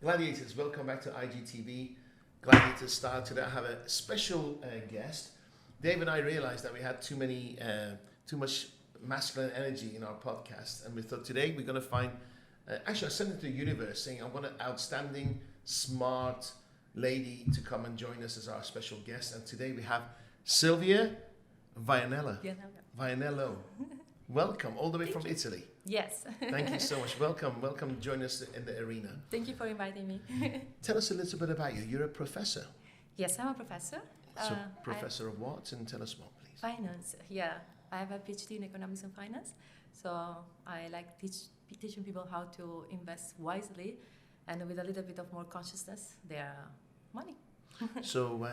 Gladiators, welcome back to IGTV. Gladiators Star. Today I have a special guest. Dave and I realized that we had too much masculine energy in our podcast, and we thought today we're going to find. Actually, I sent it to the universe saying I want an outstanding, smart lady to come and join us as our special guest. And today we have Silvia Vianello. Vianello. Welcome, all the way from Italy. Yes. Thank you so much. Welcome. Join us in the arena. Thank you for inviting me. Tell us a little bit about you. You're a professor. Yes, I'm a professor. So, professor of what? And tell us more, please. Finance. Yeah, I have a PhD in economics and finance. So I like teaching people how to invest wisely, and with a little bit of more consciousness, their money. So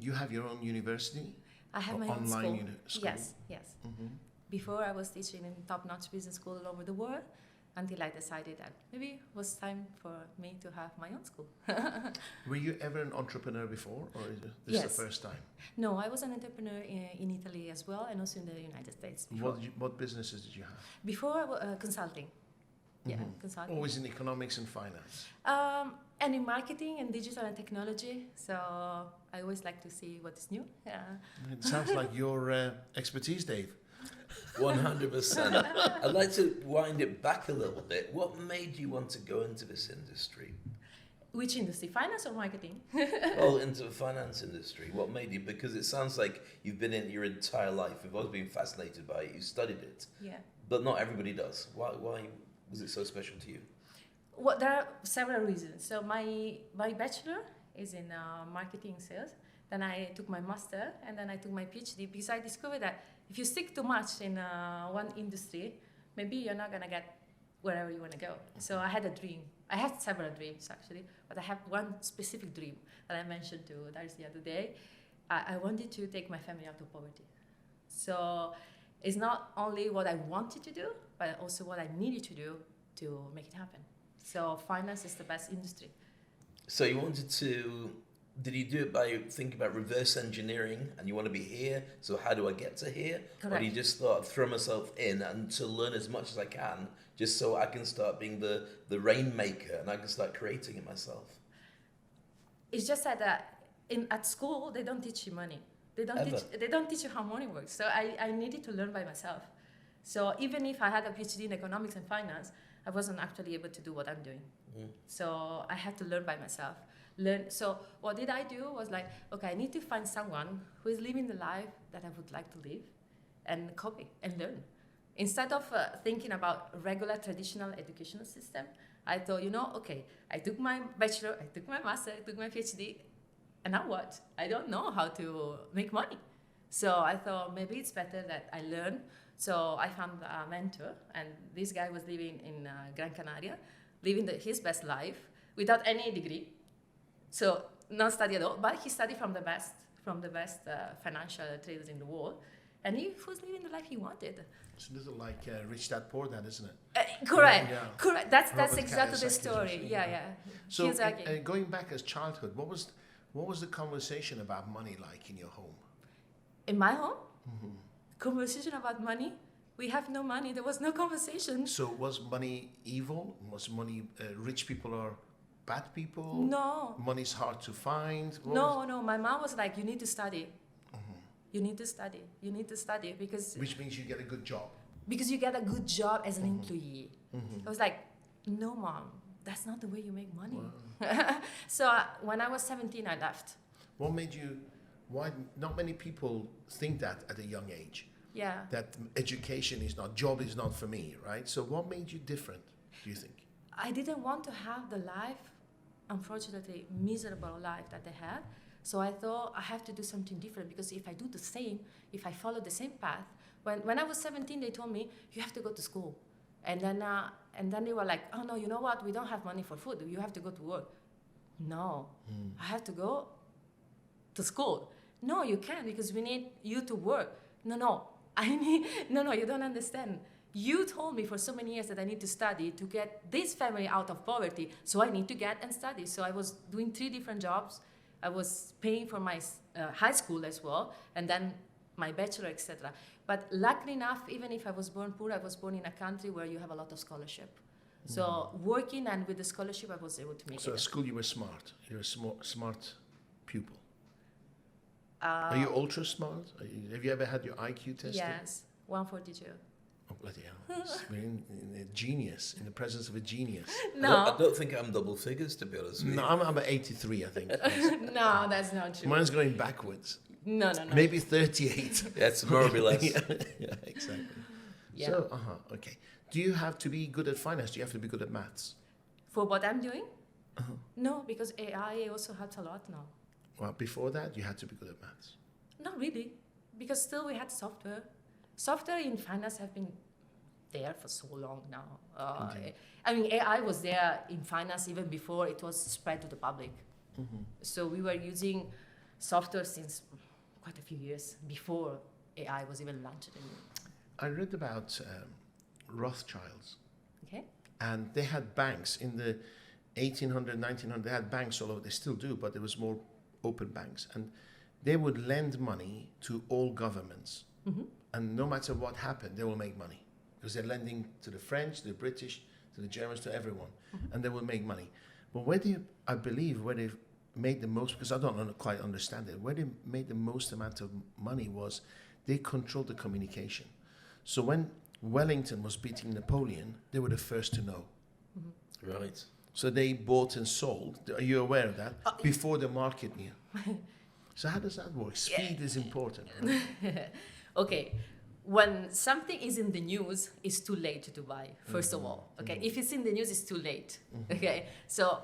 you have your own university? I have my own school. Yes. Mm-hmm. Before I was teaching in top-notch business school all over the world, until I decided that maybe it was time for me to have my own school. Were you ever an entrepreneur before, or is this the first time? No, I was an entrepreneur in Italy as well, and also in the United States. Before. What businesses did you have? Before, consulting. Yeah, consulting. Always in economics and finance? And in marketing and digital and technology. So I always like to see what is new. Yeah. It sounds like your expertise, Dave. 100%. I'd like to wind it back a little bit. What made you want to go into this industry? Which industry? Finance or marketing? Well, into the finance industry. What made you? Because it sounds like you've been in it your entire life. You've always been fascinated by it. You studied it. Yeah. But not everybody does. Why was it so special to you? Well, there are several reasons. So my bachelor is in marketing sales. Then I took my master, and then I took my PhD, because I discovered that if you stick too much in one industry, maybe you're not gonna get wherever you want to go. So I had a dream. I had several dreams actually, but I have one specific dream that I mentioned to Dariush the other day. I wanted to take my family out of poverty. So it's not only what I wanted to do, but also what I needed to do to make it happen. So finance is the best industry. So you wanted to. Did you do it by thinking about reverse engineering and you want to be here, so how do I get to here? Correct. Or do you just thought, throw myself in and to learn as much as I can, just so I can start being the rainmaker and I can start creating it myself? It's just that at school, they don't teach you money. They don't teach you how money works. So I needed to learn by myself. So even if I had a PhD in economics and finance, I wasn't actually able to do what I'm doing. So I had to learn by myself. So what did I do was like, okay, I need to find someone who is living the life that I would like to live and copy and learn. Instead of thinking about a regular traditional educational system, I thought, okay, I took my bachelor, I took my master, I took my PhD, and now what? I don't know how to make money. So I thought maybe it's better that I learn. So I found a mentor, and this guy was living in Gran Canaria, living his best life without any degree. So not study at all, but he studied from the best financial traders in the world, and he was living the life he wanted. It's a little like Rich Dad Poor Dad, isn't it? Correct, Yeah. correct. That's exactly the story. Yeah. So going back as childhood, what was the conversation about money like in your home? In my home, conversation about money. We have no money. There was no conversation. So was money evil? Was money rich people are bad people? No. Money's hard to find? No. My mom was like, you need to study. You need to study. You need to study because... Which means you get a good job. Because you get a good job as an employee. I was like, no, Mom, that's not the way you make money. Wow. So when I was 17, I left. What made you... Why not many people think that at a young age? Yeah. That education is not, job is not for me, right? So what made you different, do you think? I didn't want to have the life, unfortunately, miserable life that they had. So I thought I have to do something different, because if I do the same, if I follow the same path, when I was 17, they told me, you have to go to school. And then they were like, oh no, you know what? We don't have money for food. You have to go to work. No, I have to go to school. No, you can't, because we need you to work. No, you don't understand. You told me for so many years that I need to study to get this family out of poverty, so I need to get and study. So I was doing 3 different jobs. I was paying for my high school as well, and then my bachelor, etc. But luckily enough, even if I was born poor, I was born in a country where you have a lot of scholarship. So working and with the scholarship, I was able to make So it. at school you were smart. You were a smart pupil. Are you ultra smart? Have you ever had your IQ tested? Yes, 142. Oh, bloody hell. A genius, in the presence of a genius. I don't think I'm double figures, to be honest with you. No, I'm at 83, I think. No, that's not true. Mine's going backwards. No. Maybe 38. Yeah, it's more or less. yeah, exactly. Yeah. So, okay. Do you have to be good at finance? Do you have to be good at maths? For what I'm doing? No, because AI also helps a lot now. Well, before that, you had to be good at maths. Not really, because still we had software. Software in finance have been there for so long now. I mean, AI was there in finance even before it was spread to the public. So we were using software since quite a few years before AI was even launched. I read about Rothschilds, Okay. and they had banks in the 1800, 1900. They had banks all over. They still do, but there was more open banks, and they would lend money to all governments. And no matter what happened, they will make money because they're lending to the French, the British, to the Germans, to everyone, and they will make money. But where they made the most, because I don't quite understand it, where they made the most amount of money was they controlled the communication. So when Wellington was beating Napoleon, they were the first to know. Right. So they bought and sold. Are you aware of that? Before the market knew. So how does that work? Speed is important. Right? Okay, when something is in the news, it's too late to buy, first of all. Okay, if it's in the news, it's too late. Okay, so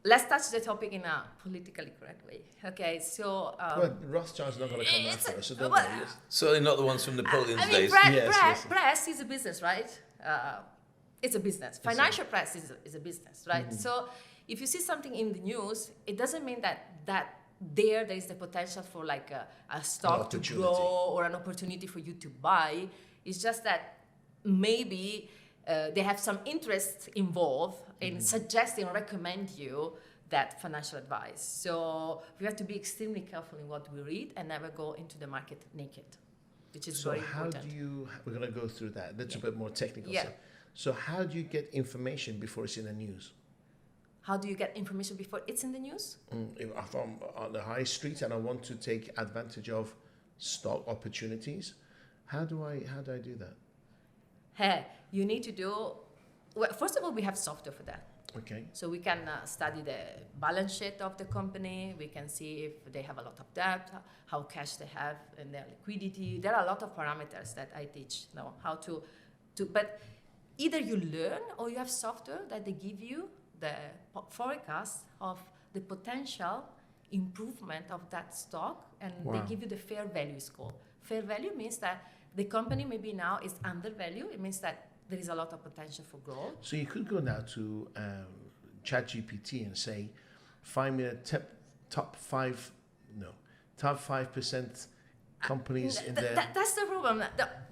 let's touch the topic in a politically correct way. Okay, so... Well, Rothschild's not going to come after us, so don't well, worry. Certainly not the ones from Napoleon's I mean, days. press is a business, right? It's a business. Financial press is a business, right? So if you see something in the news, it doesn't mean that there is the potential for like a stock to grow or an opportunity for you to buy. It's just that maybe they have some interest involved in suggesting or recommend you that financial advice. So we have to be extremely careful in what we read and never go into the market naked, which is very important. So how do you, we're going to go through that. That's a bit more technical Yeah. stuff. So how do you get information before it's in the news? How do you get information before it's in the news? If I'm on the high street and I want to take advantage of stock opportunities, how do I do that? Hey, you need to do, well, first of all, we have software for that. Okay. So we can study the balance sheet of the company. We can see if they have a lot of debt, how cash they have, and their liquidity. There are a lot of parameters that I teach now how to but either you learn or you have software that they give you the forecast of the potential improvement of that stock, and they give you the fair value score. Fair value means that the company maybe now is undervalued. It means that there is a lot of potential for growth. So you could go now to ChatGPT and say, find me the top 5% companies in there. That's the problem.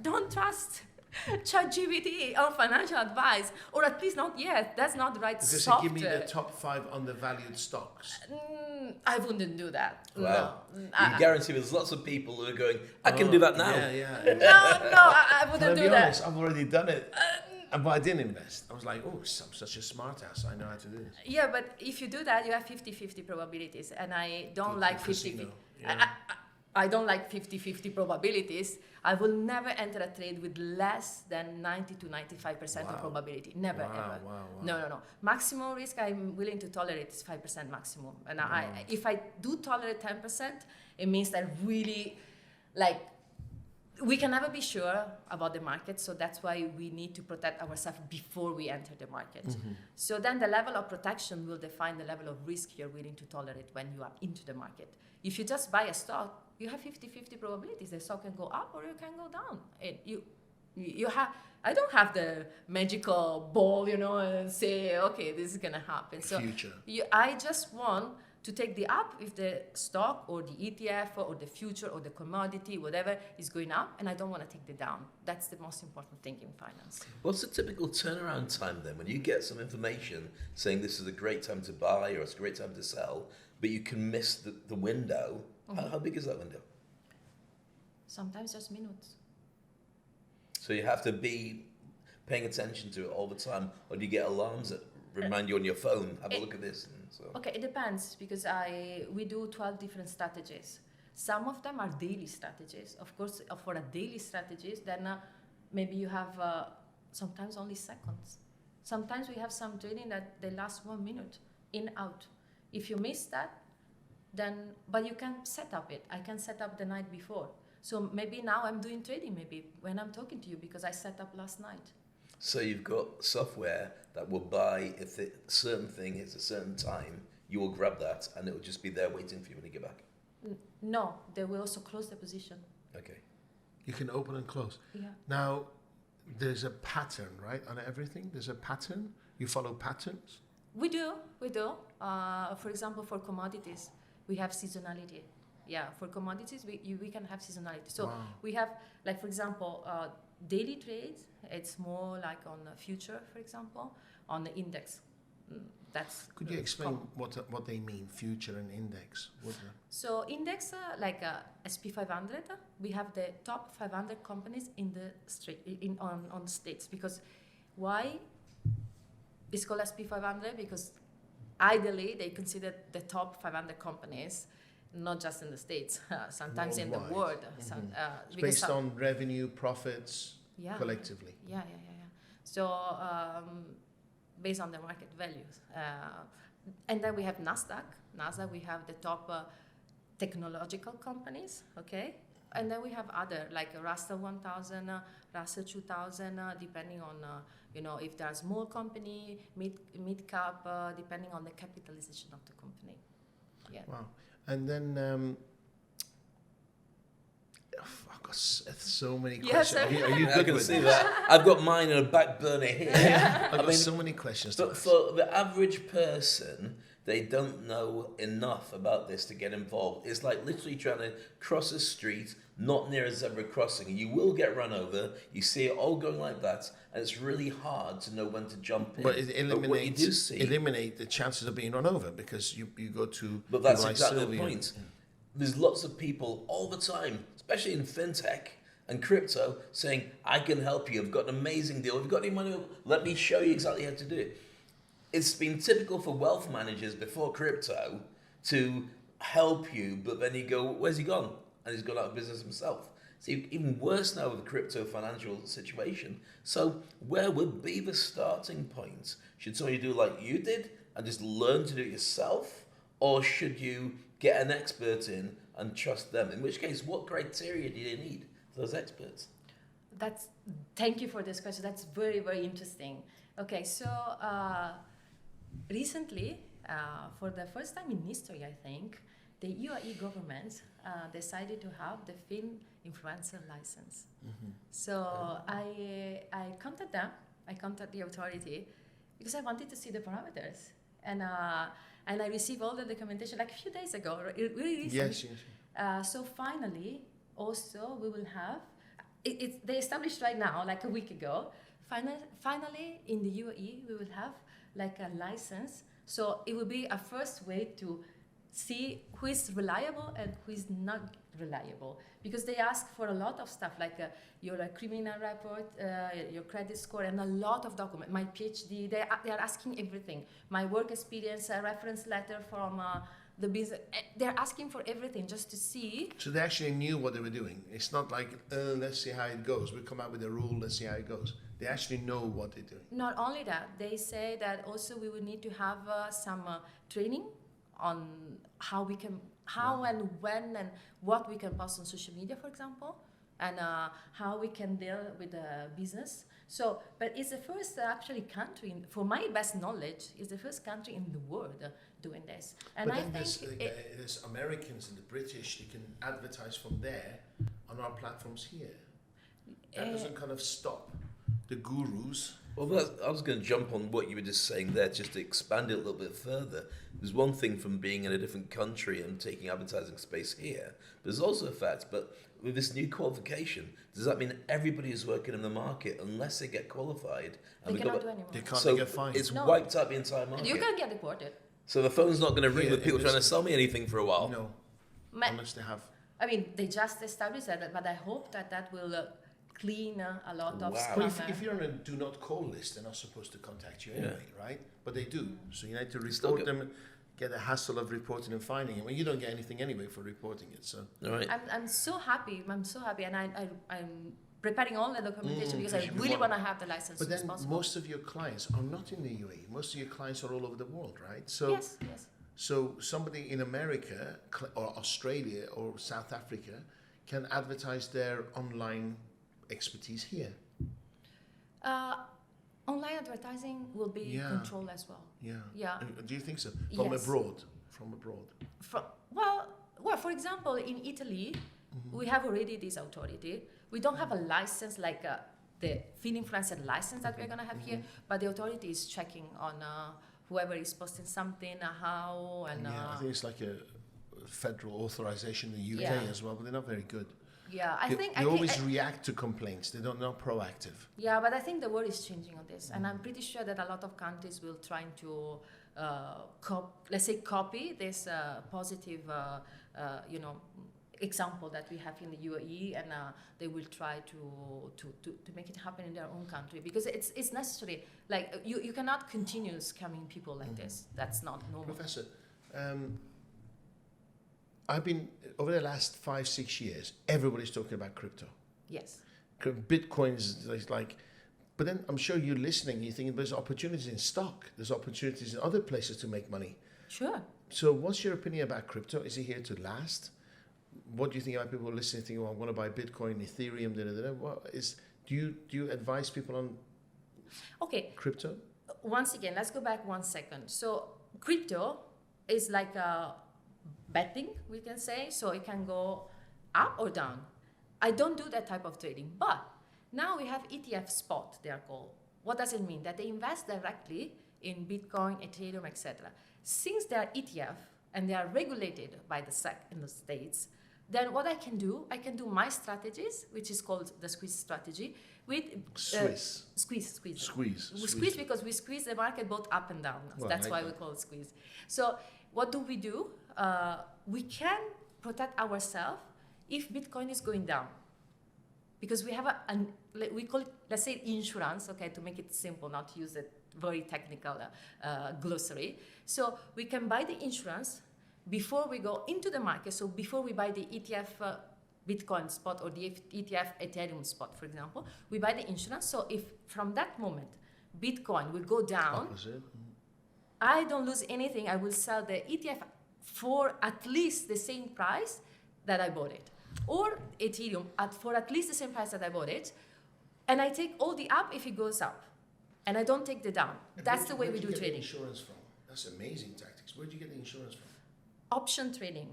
Don't trust ChatGPT or financial advice, or at least not yet. That's not the right Because software. they give me the top 5 undervalued stocks. I wouldn't do that. Wow. No. You can guarantee there's lots of people who are going, I can do that now. Yeah. No, I wouldn't do be that. honest, I've already done it. But I didn't invest. I was like, oh, I'm such a smart ass. I know how to do this. Yeah, but if you do that, you have 50-50 probabilities. And I don't like 50-50. I don't like 50-50 probabilities. I will never enter a trade with less than 90 to 95% of probability. Never, ever. Wow. No. Maximum risk I'm willing to tolerate is 5% maximum. And if I do tolerate 10%, it means that really, like, we can never be sure about the market, so that's why we need to protect ourselves before we enter the market. So then the level of protection will define the level of risk you're willing to tolerate when you are into the market. If you just buy a stock, you have 50-50 probabilities. The stock can go up or you can go down. And you have. I don't have the magical ball, and say, okay, this is gonna happen. So Future. I just want to take the up if the stock or the ETF or the future or the commodity, whatever, is going up, and I don't want to take the down. That's the most important thing in finance. What's the typical turnaround time then? When you get some information saying this is a great time to buy or it's a great time to sell, but you can miss the window, how big is that window? Sometimes just minutes. So you have to be paying attention to it all the time, or do you get alarms that remind you on your phone, have a look at this? And so. Okay, it depends, because we do 12 different strategies. Some of them are daily strategies. Of course, for a daily strategies, then maybe you have sometimes only seconds. Sometimes we have some training that they last 1 minute, in, out. If you miss that, then, but you can set up it. I can set up the night before. So maybe now I'm doing trading, maybe when I'm talking to you, because I set up last night. So you've got software that will buy, if a certain thing hits a certain time, you will grab that and it will just be there waiting for you when you get back. No, they will also close the position. Okay. You can open and close. Yeah. Now, there's a pattern, right, on everything? There's a pattern? You follow patterns? We do. For example, for commodities, we have seasonality. Yeah, for commodities, we can have seasonality. So we have, like, for example, daily trades, it's more like on a future, for example, on the index. Could you explain what they mean, future and index? So index, like SP 500, we have the top 500 companies in the on states. Because why it's called SP 500? Because ideally they consider the top 500 companies, not just in the States, sometimes worldwide. In the world. It's based on revenue, profits, collectively. Yeah. So based on the market values. And then we have NASDAQ. NASDAQ, we have the top technological companies, okay? And then we have other, like Russell 1000, Russell 2000, depending on, if they're a small company, mid cap, depending on the capitalization of the company. Yeah. Wow. And then I've got so many questions. Yes, Are you I good can with see this? that. I've got mine in a back burner here. I've got so many questions to But ask. for the average person, they don't know enough about this to get involved. It's like literally trying to cross a street, not near a zebra crossing. You will get run over. You see it all going like that, and it's really hard to know when to jump in. But it what you do see, eliminate the chances of being run over, because you go to. but that's like exactly Silvia. the point. There's lots of people all the time, especially in fintech and crypto, saying, I can help you. I've got an amazing deal. Have you got any money? Let me show you exactly how to do it. It's been typical for wealth managers before crypto to help you, but then you go, where's he gone? And he's gone out of business himself. So even worse now with the crypto financial situation. So where would be the starting point? Should somebody do like you did and just learn to do it yourself? Or should you get an expert in and trust them? In which case, what criteria do you need for those experts? Thank you for this question. That's very, very interesting. Okay, so recently, for the first time in history, I think, the UAE government decided to have the film influencer license. Mm-hmm. So I contacted them. I contacted the authority because I wanted to see the parameters. And I received all the documentation like a few days ago, really recently. Yes. So finally, also we will have, they established right now, like a week ago, finally in the UAE, we will have like a license. So it will be a first way to see who is reliable and who is not reliable. Because they ask for a lot of stuff, like your criminal report, your credit score, and a lot of documents. My PhD, they are asking everything. My work experience, a reference letter from the business. They're asking for everything just to see. So they actually knew what they were doing. It's not like, let's see how it goes. We come out with a rule, let's see how it goes. They actually know what they're doing. Not only that, they say that also we would need to have some training on how and when and what we can post on social media, for example, and how we can deal with the business. So, but it's the first actually country, for my best knowledge, is the first country in the world doing this. And but I then think there's Americans and the British, they can advertise from there on our platforms here. That doesn't kind of stop the gurus. Well, I was going to jump on what you were just saying there, just to expand it a little bit further. There's one thing from being in a different country and taking advertising space here, but there's also a fact, but with this new qualification, does that mean everybody is working in the market, unless they get qualified? they cannot do anymore. They can't So get fined. it's wiped out the entire market. You can get deported. So the phone's not going to ring Yeah, with people it trying to is. sell me anything for a while. No, Ma- unless they have. I mean, they just established that, but I hope that will clean a lot of Wow. Well, scammer. if you're on a do not call list, they're not supposed to contact you anyway, right? But they do. So you need to Still report good. them, get the hassle of reporting and finding it. Well, you don't get anything anyway for reporting it. So All right. I'm so happy. I'm so happy, and I'm preparing all the documentation because I because you really want- want to have the license but as then possible. most of your clients are not in the UAE. Most of your clients are all over the world, right? So Yes, yes. so somebody in America or Australia or South Africa can advertise their online expertise here. Online advertising will be Yeah. controlled as well. Yeah. Yeah. Do you think so? From Yes. abroad. From abroad. Well, for example, in Italy, we have already this authority. We don't have a license like the feed influencer license that we're going to have here, but the authority is checking on whoever is posting something, how, and Yeah, I think it's like a federal authorization in the UK Yeah. as well, but they're not very good. I think They always react to complaints. They're not proactive. Yeah, but I think the world is changing on this, and I'm pretty sure that a lot of countries will try to, copy this positive, example that we have in the UAE, and they will try to make it happen in their own country because it's necessary. Like you cannot continue scamming people like this. That's not normal. Professor, I've been, over the last 5-6 years, everybody's talking about crypto. Yes. Bitcoin is like, but then I'm sure you're listening, you're thinking there's opportunities in stock, there's opportunities in other places to make money. Sure. So what's your opinion about crypto? Is it here to last? What do you think about people listening thinking, well, I want to buy Bitcoin, Ethereum, do you advise people on Okay. crypto? Once again, let's go back 1 second. So crypto is like a betting, we can say. So it can go up or down. I don't do that type of trading, but now we have ETF spot, they are called. What does it mean? That they invest directly in Bitcoin, Ethereum, etc. Since they are ETF and they are regulated by the SEC in the States, then what I can do my strategies, which is called the squeeze strategy, with squeeze because we squeeze the market both up and down. Well, That's like why that. we call it squeeze. So what do? We can protect ourselves if Bitcoin is going down, because we have we call it, let's say, insurance, okay, to make it simple, not use a very technical glossary. So we can buy the insurance before we go into the market. So before we buy the ETF Bitcoin spot or the ETF Ethereum spot, for example, we buy the insurance. So if from that moment Bitcoin will go down, Opposite. I don't lose anything. I will sell the ETF for at least the same price that I bought it, or Ethereum for at least the same price that I bought it, and I take all the up if it goes up, and I don't take the down. That's the way we do Where'd you get the trading. insurance from? That's amazing tactics. Where'd you get the insurance from? Option trading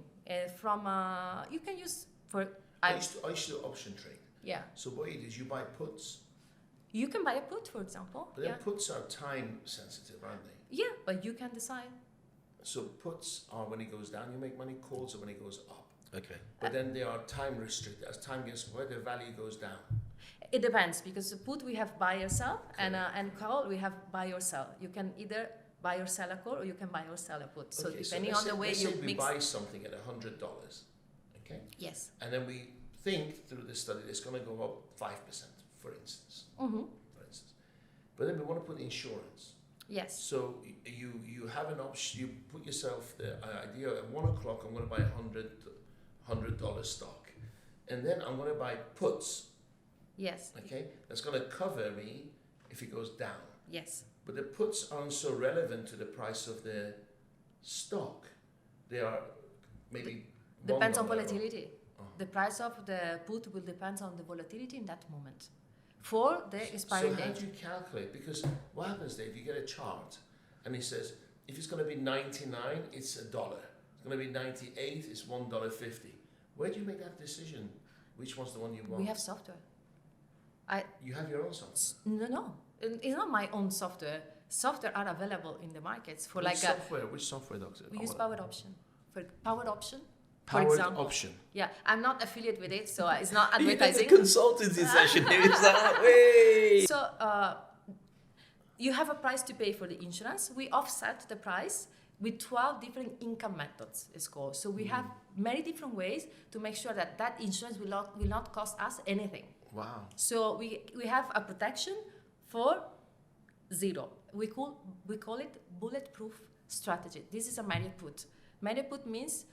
from you can use for I used to do option trade. yeah. So what you do is you buy puts, You can buy a put, for example. but then Yeah, puts are time sensitive, aren't they? yeah, but you can decide. So puts are when it goes down, you make money. Calls are when it goes up. Okay. But then they are time restricted. As time gets away, their value goes down. It depends, because the put we have buy or sell, and call we have buy or sell. You can either buy or sell a call, or you can buy or sell a put. So Okay, depending let's on the say- way let's you say we mix. buy something at $100, okay, Yes. and then we think through the study it's going to go up 5%, for instance. Mm-hmm. But then we want to put insurance. Yes. So you have an option. You put yourself the idea at 1 o'clock. I'm going to buy $100 stock, and then I'm going to buy puts. Yes. Okay, that's going to cover me if it goes down. Yes. But the puts aren't so relevant to the price of the stock. They are maybe Depends on $1 volatility. Oh. The price of the put will depend on the volatility in that moment. For the So expiry how date. do you calculate? Because what happens, Dave? You get a chart, and it says if it's going to be 99, it's $1. It's going to be 98, it's $1.50. Where do you make that decision? Which one's the one you want? We have software. You have your own software. No. It's not my own software. Software are available in the markets for Which software? Which software, doctor? we use Power Option. For Power Option, for Powered example. option. Yeah, I'm not affiliate with it, so it's not You did the advertising. consultancy session here. It's like, wait. So you have a price to pay for the insurance. We offset the price with 12 different income methods, it's called. So we have many different ways to make sure that that insurance will not cost us anything. Wow. So we have a protection for zero. We call it bulletproof strategy. This is a married put. Married put means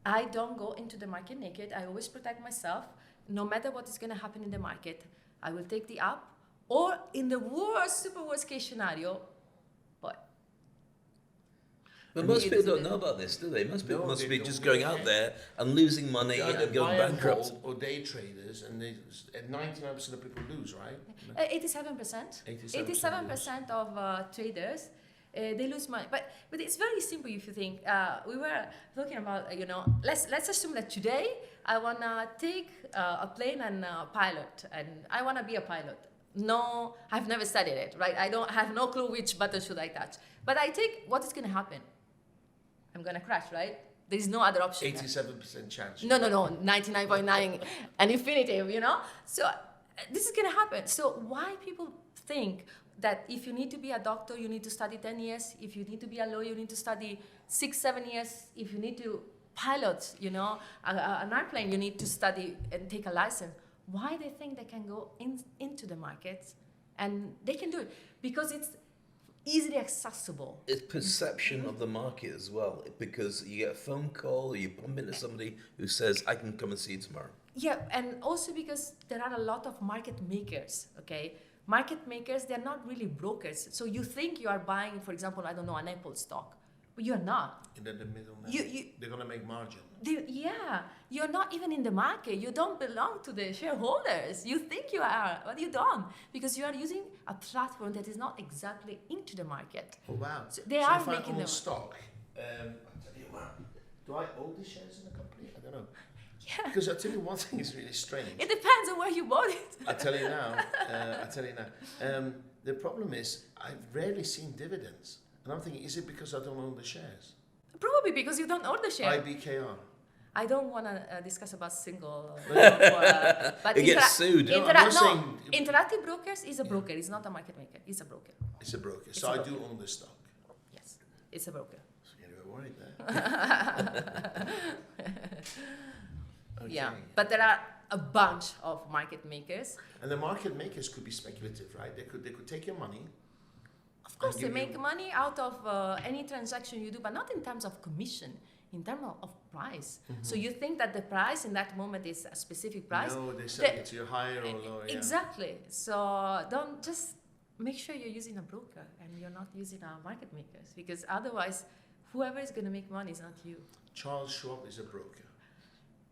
I don't go into the market naked. I always protect myself. No matter what is going to happen in the market, I will take the up. Or in the super worst case scenario, what? But most people don't know about this, do they? Most people must be just going out there and losing money and going bankrupt. Or day traders, and 99% of people lose, right? 87%. 87% of traders. They lose money, but it's very simple if you think. We were talking about, let's assume that today I wanna take a plane and pilot, and I wanna be a pilot. No, I've never studied it, right? I don't have no clue which button should I touch. But I take, what is gonna happen? I'm gonna crash, right? There's no other option. 87% chance. No, 99.9 and infinitive, So this is gonna happen. So why people think that if you need to be a doctor, you need to study 10 years. If you need to be a lawyer, you need to study 6-7 years. If you need to pilot, an airplane, you need to study and take a license. Why they think they can go into the market and they can do it? Because it's easily accessible. It's perception of the market as well, because you get a phone call or you bump into somebody who says, I can come and see you tomorrow. Yeah, and also because there are a lot of market makers, okay? Market makers, they're not really brokers. So you think you are buying, for example, I don't know, an Apple stock, but you're not. And then the middleman, they're going to make margin. You're not even in the market. You don't belong to the shareholders. You think you are, but you don't, because you are using a platform that is not exactly into the market. Oh, wow. So they are if making I own them. stock, I'll tell you what, do I own the shares in the company? I don't know. Yeah. Because I'll tell you one thing is really strange. It depends on where you bought it. I tell you now. The problem is I've rarely seen dividends. And I'm thinking, is it because I don't own the shares? Probably because you don't own the share. IBKR. I don't want to discuss about single. But it gets sued. Interactive Brokers is a broker. It's not a market maker. It's a broker. It's a broker. It's so a I broker. do own the stock. Yes, it's a broker. So you're worried there. Okay. Yeah, but there are a bunch of market makers. And the market makers could be speculative, right? They could take your money. Of course, they make money out of any transaction you do, but not in terms of commission, in terms of price. Mm-hmm. So you think that the price in that moment is a specific price? No, they say it's your higher or lower. Exactly. So don't just make sure you're using a broker and you're not using our market makers, because otherwise, whoever is going to make money is not you. Charles Schwab is a broker.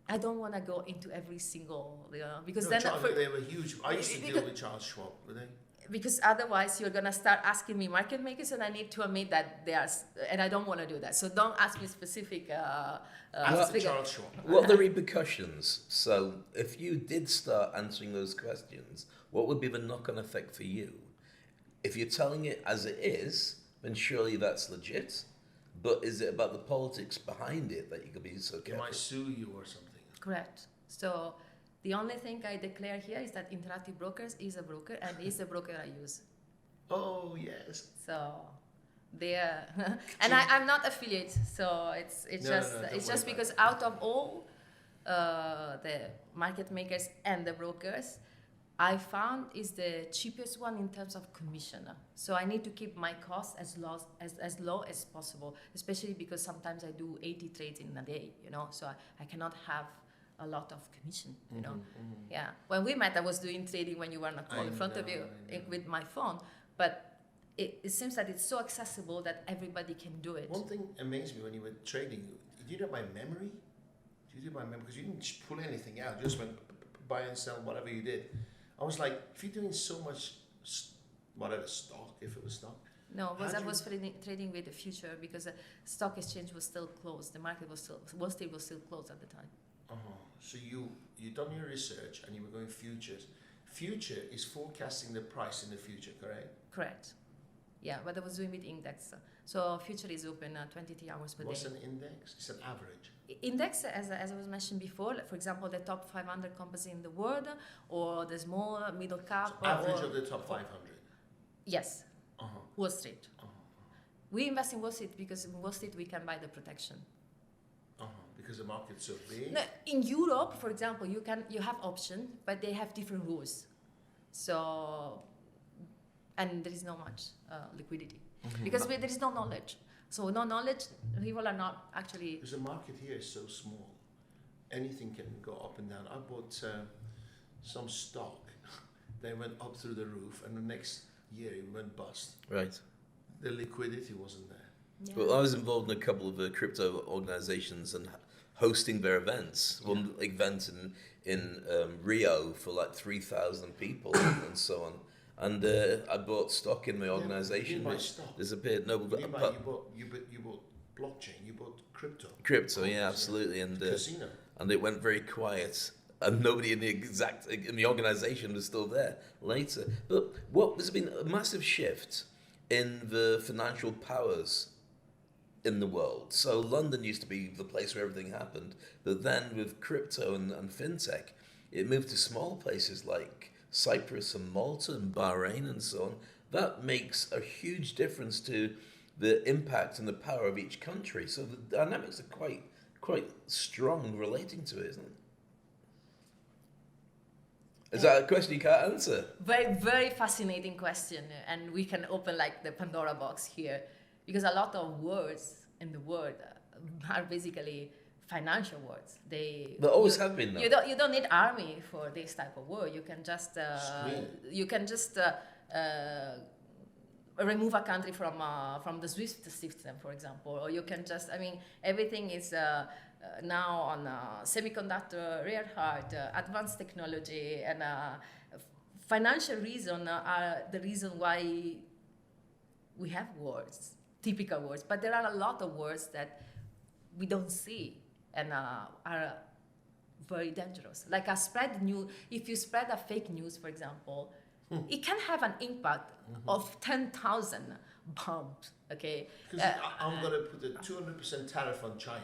I don't want to go into every single, because no, then they were huge. I used to deal with Charles Schwab, were they? Because otherwise you're gonna start asking me market makers, and I need to admit that they are, and I don't want to do that. So don't ask me specific. Charles Schwab. What are the repercussions? So if you did start answering those questions, what would be the knock-on effect for you? If you're telling it as it is, then surely that's legit. But is it about the politics behind it that you could be so careful? They might sue you or something. Correct. So the only thing I declare here is that Interactive Brokers is a broker, and is the broker I use. Oh, yes. So they are, and I'm not affiliate, so it's just because out of all the market makers and the brokers, I found is the cheapest one in terms of commission. So I need to keep my costs as low as possible, especially because sometimes I do 80 trades in a day, so I cannot have a lot of commission, Yeah. When we met, I was doing trading when you were not in front of you with my phone, but it seems that it's so accessible that everybody can do it. One thing amazed me when you were trading, did you do it by memory? Because you didn't pull anything out, you just went buy and sell, whatever you did. I was like, if you're doing so much, whatever stock, if it was stock. No, I was trading with the future, because the stock exchange was still closed. The market was still closed at the time. So you done your research and you were going futures. Future is forecasting the price in the future, correct? Correct. Yeah, but I was doing with index. So future is open 23 hours per day. What's an index? It's an average. Index, as I was mentioned before, for example, the top 500 companies in the world, or the small, middle cap. So average of the top 500? Yes. Wall Street. We invest in Wall Street because in Wall Street we can buy the protection. because the market's so big? No, in Europe, for example, you have option, but they have different rules. So, and there is not much liquidity because there is no knowledge. So no knowledge, people are not actually. Because the market here is so small, anything can go up and down. I bought some stock, they went up through the roof, and the next year it went bust. Right. The liquidity wasn't there. Yeah. Well, I was involved in a couple of crypto organizations and hosting their events. One event in Rio for like 3,000 people and so on. And I bought stock in my organization, you buy which stock. disappeared. No, but You bought blockchain, you bought crypto. Crypto, yeah, absolutely. And Casino. and it went very quiet. And nobody in the organization was still there later. But there's been a massive shift in the financial powers in the world. So London used to be the place where everything happened, but then with crypto and fintech, it moved to small places like Cyprus and Malta and Bahrain and so on. That makes a huge difference to the impact and the power of each country. So the dynamics are quite strong relating to it, isn't it? Is that a question you can't answer? Very, very fascinating question, and we can open like the Pandora box here, because a lot of words in the world are basically financial words. They always have been. Though. You don't need army for this type of word. You can just remove a country from the SWIFT system, for example, or you can just. I mean, everything is. Now on semiconductor, rare earth, advanced technology, and financial reason are the reason why we have words, typical words. But there are a lot of words that we don't see and are very dangerous. Like a spread news, if you spread a fake news, for example, it can have an impact of 10,000 bombs, okay? Because I'm going to put a 200% tariff on China.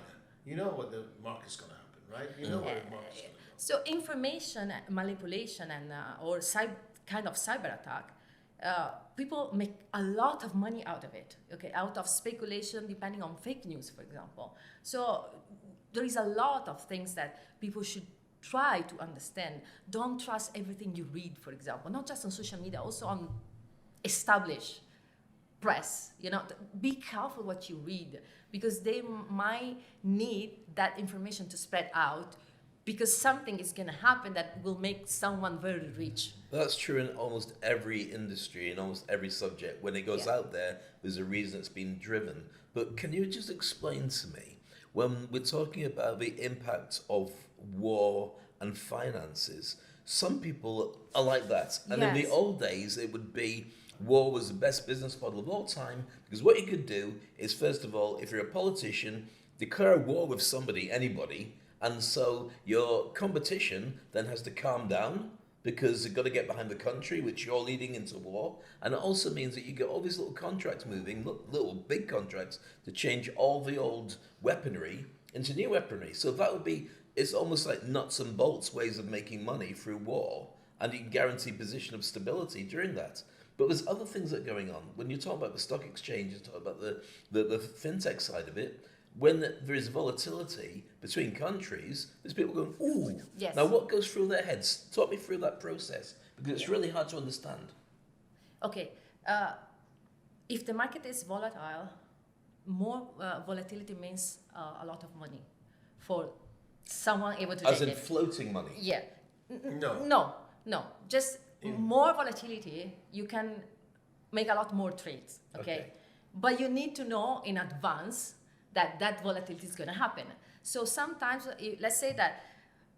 You know what the market's going to happen, right? You know what the market's going to go. So information manipulation and or kind of cyber attack, people make a lot of money out of it, okay? Out of speculation, depending on fake news, for example. So there is a lot of things that people should try to understand. Don't trust everything you read, for example, not just on social media, also on established press. You know, be careful what you read, because they might need that information to spread out, because something is going to happen that will make someone very rich. That's true in almost every industry, in almost every subject. When it goes out there, there's a reason it's been driven. But can you just explain to me, when we're talking about the impact of war and finances, some people are like that. And in the old days, it would be war was the best business model of all time, because what you could do is, first of all, if you're a politician, declare war with somebody, anybody, and so your competition then has to calm down because they've got to get behind the country, which you're leading into war. And it also means that you get all these little contracts moving, little big contracts, to change all the old weaponry into new weaponry. So that would be, it's almost like nuts and bolts ways of making money through war, and you can guarantee position of stability during that. But there's other things that are going on. When you talk about the stock exchange, you talk about the fintech side of it, when there is volatility between countries, there's people going, ooh. Yes. Now what goes through their heads? Talk me through that process, because it's really hard to understand. Okay. If the market is volatile, more volatility means a lot of money for someone able to As take in it. floating money? Yeah. No. Just more volatility, you can make a lot more trades, okay? But you need to know in advance that volatility is going to happen. So sometimes, let's say that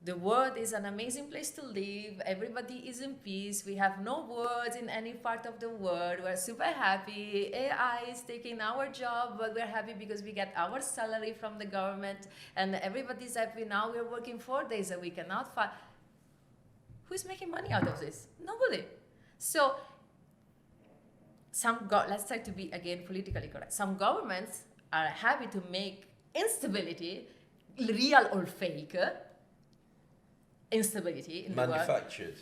the world is an amazing place to live, everybody is in peace, we have no wars in any part of the world, we're super happy, AI is taking our job, but we're happy because we get our salary from the government, and everybody's happy. Now we're working 4 days a week and not 5. Who's making money out of this? Nobody. So let's try to be, again, politically correct. Some governments are happy to make instability, real or fake, instability in the world. Manufactured.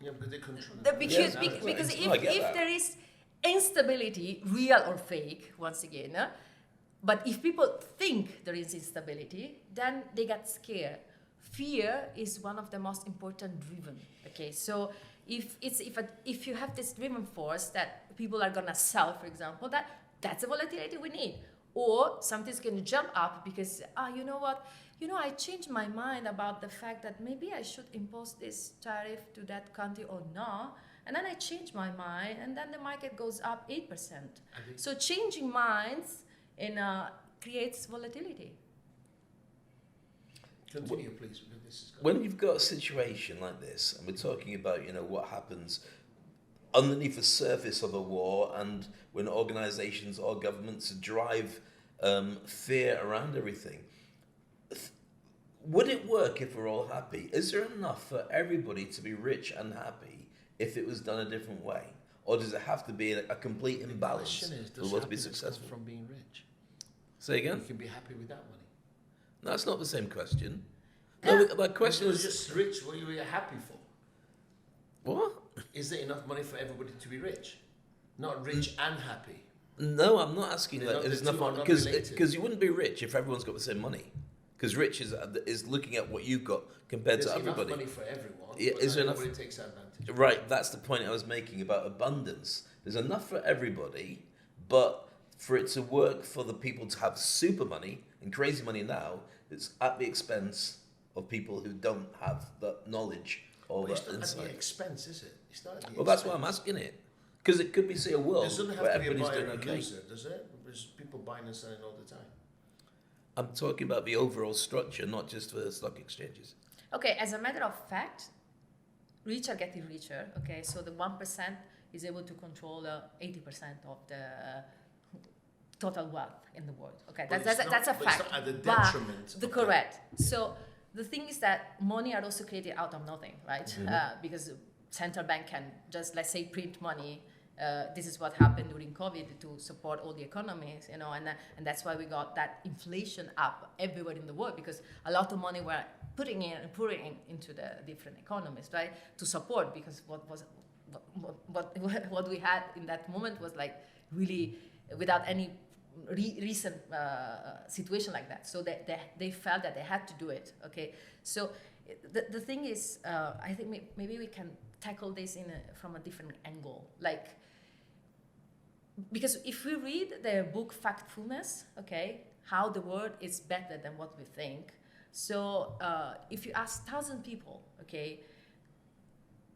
Yeah, because they control. Because if there is instability, real or fake, once again, But if people think there is instability, then they get scared. Fear is one of the most important driven. Okay, so if you have this driven force that people are gonna sell, for example, that's the volatility we need. Or something's gonna jump up because you know what? I changed my mind about the fact that maybe I should impose this tariff to that country or not. And then I change my mind, and then the market goes up 8%. So changing minds creates volatility. Continue, please. When you've got a situation like this, and we're talking about, what happens underneath the surface of a war, and when organizations or governments drive fear around everything, would it work if we're all happy? Is there enough for everybody to be rich and happy if it was done a different way? Or does it have to be a complete imbalance for what to be successful? From being rich. Say again? You can be happy without money. No, that's not the same question. No, my question was was just rich. What you were happy for? What? Is there enough money for everybody to be rich? Not rich and happy. No, I'm not asking They're that. not- There's the two enough are not because related. you wouldn't be rich if everyone's got the same money. Because rich is looking at what you've got compared There's to enough everybody. money for everyone. Yeah, but is there not enough- everybody takes advantage. Right, that's the point I was making about abundance. There's enough for everybody, but for it to work for the people to have super money and crazy money now, it's at the expense of people who don't have that knowledge or But it's that not at the insight. expense, is it? It's not at the Well, that's expense. why I'm asking it. Because it could be, say, a world Doesn't have where to be a everybody's buyer doing and okay. loser, does it? There's people buying and selling all the time. I'm talking about the overall structure, not just for the stock exchanges. Okay, as a matter of fact, rich are getting richer. Okay, so the 1% is able to control 80% of the total wealth in the world. Okay, But that's it's a not- but fact. It's not at the But detriment. the of correct. So the thing is that money are also created out of nothing, right? Mm-hmm. Because central bank can just, let's say, print money. This is what happened during COVID to support all the economies, and that's why we got that inflation up everywhere in the world, because a lot of money were pouring into the different economies, right, to support, because what we had in that moment was like really without any recent situation like that. So they felt that they had to do it. Okay, so the thing is, I think maybe we can tackle this from a different angle, like. Because if we read the book Factfulness, okay, how the world is better than what we think. So if you ask 1,000 people, okay,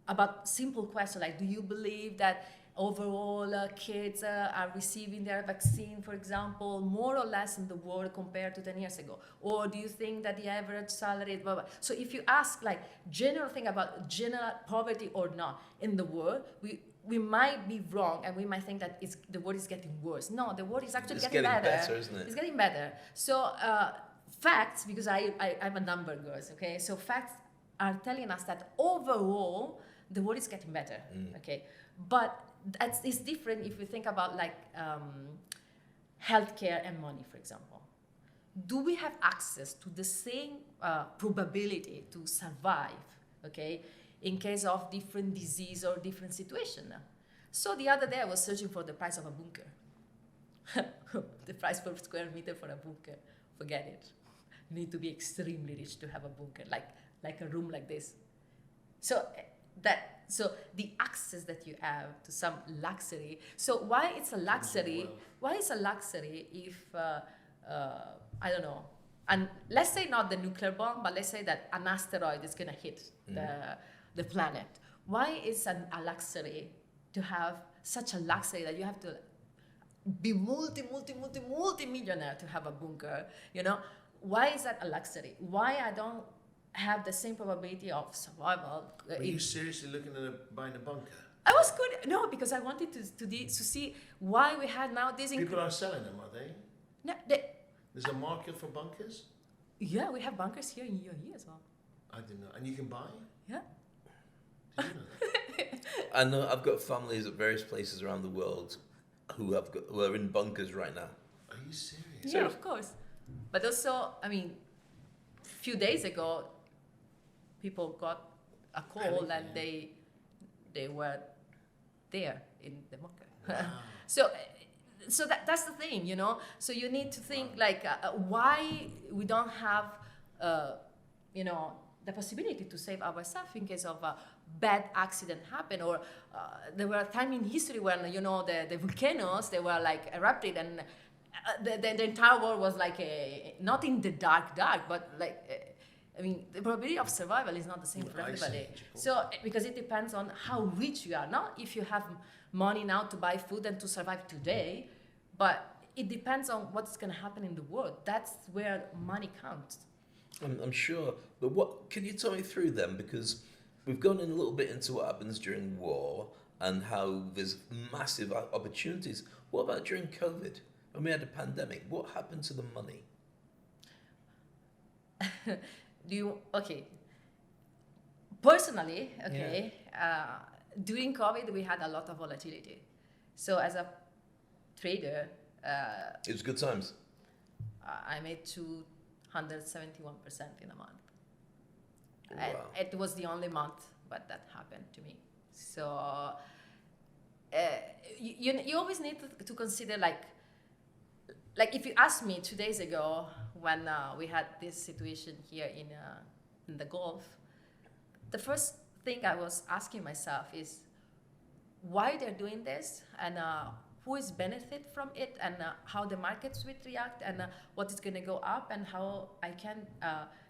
about simple questions like, do you believe that overall kids are receiving their vaccine, for example, more or less in the world compared to 10 years ago? Or do you think that the average salary is blah, blah. So if you ask like general thing about general poverty or not in the world, we might be wrong, and we might think that the world is getting worse. No, the world is actually getting better. Isn't it? It's getting better. So facts, because I'm a number girl, okay? So facts are telling us that overall the world is getting better, okay? But it's different if we think about like healthcare and money, for example. Do we have access to the same probability to survive, okay, in case of different disease or different situation? So the other day I was searching for the price of a bunker. The price per square meter for a bunker, forget it. You need to be extremely rich to have a bunker, like a room like this. So the access that you have to some luxury. So why it's a luxury? Why is a luxury if I don't know? And let's say not the nuclear bomb, but let's say that an asteroid is gonna hit the planet. Why is a luxury to have such a luxury that you have to be multi-millionaire to have a bunker? You know, why is that a luxury? Why I don't have the same probability of survival? Are you seriously looking at buying a bunker? I was good. No, because I wanted to see why we had now this. People are selling them, are they? No, There's a market for bunkers? yeah, we have bunkers here in UAE as well. I didn't know. And you can buy? Yeah. Did you know that? I know I've got families at various places around the world who are in bunkers right now. Are you serious? Yeah, of course. But also, I mean, a few days ago, people got a call and they were there in the bunker. Wow. So So that's the thing, you know. So you need to think like why we don't have, you know, the possibility to save ourselves in case of a bad accident happen, or there were a time in history when, you know, the volcanoes, they were like erupted, and the entire world was like not in the dark, but like. I mean, the probability of survival is not the same for everybody. So, because it depends on how rich you are. Not if you have money now to buy food and to survive today, but it depends on what's going to happen in the world. That's where money counts. I'm sure. But what can you tell me through them? Because we've gone in a little bit into what happens during war and how there's massive opportunities. What about during COVID? When we had a pandemic, what happened to the money? Okay. Personally, during COVID, we had a lot of volatility. So as a trader, it was good times. I made 271% in a month. Wow. It was the only month but that happened to me. So you always need to consider like if you asked me 2 days ago when we had this situation here in the Gulf, the first thing I was asking myself is why they're doing this, and who is benefit from it, and how the markets would react, and what is going to go up, and how I can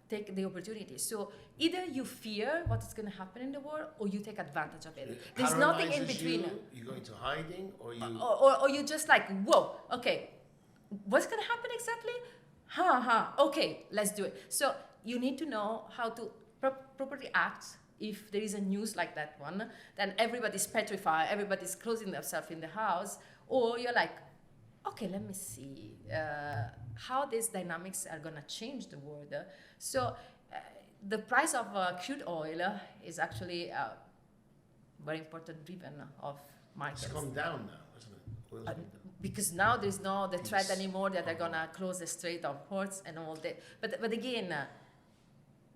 take the opportunity. So either you fear what is going to happen in the world, or you take advantage of it. There's nothing in between. You go into hiding, or you or you just like, whoa, okay, what's going to happen exactly? Okay, let's do it. So you need to know how to properly act. If there is a news like that one, then everybody's petrified, everybody's closing themselves in the house, or you're like, okay, let me see how these dynamics are gonna change the world. So the price of crude oil is actually a very important driven of markets. It's come down now, hasn't it? Oil's come down. Because now there's no the threat anymore that they're gonna close the Strait of Hormuz and all that. But again,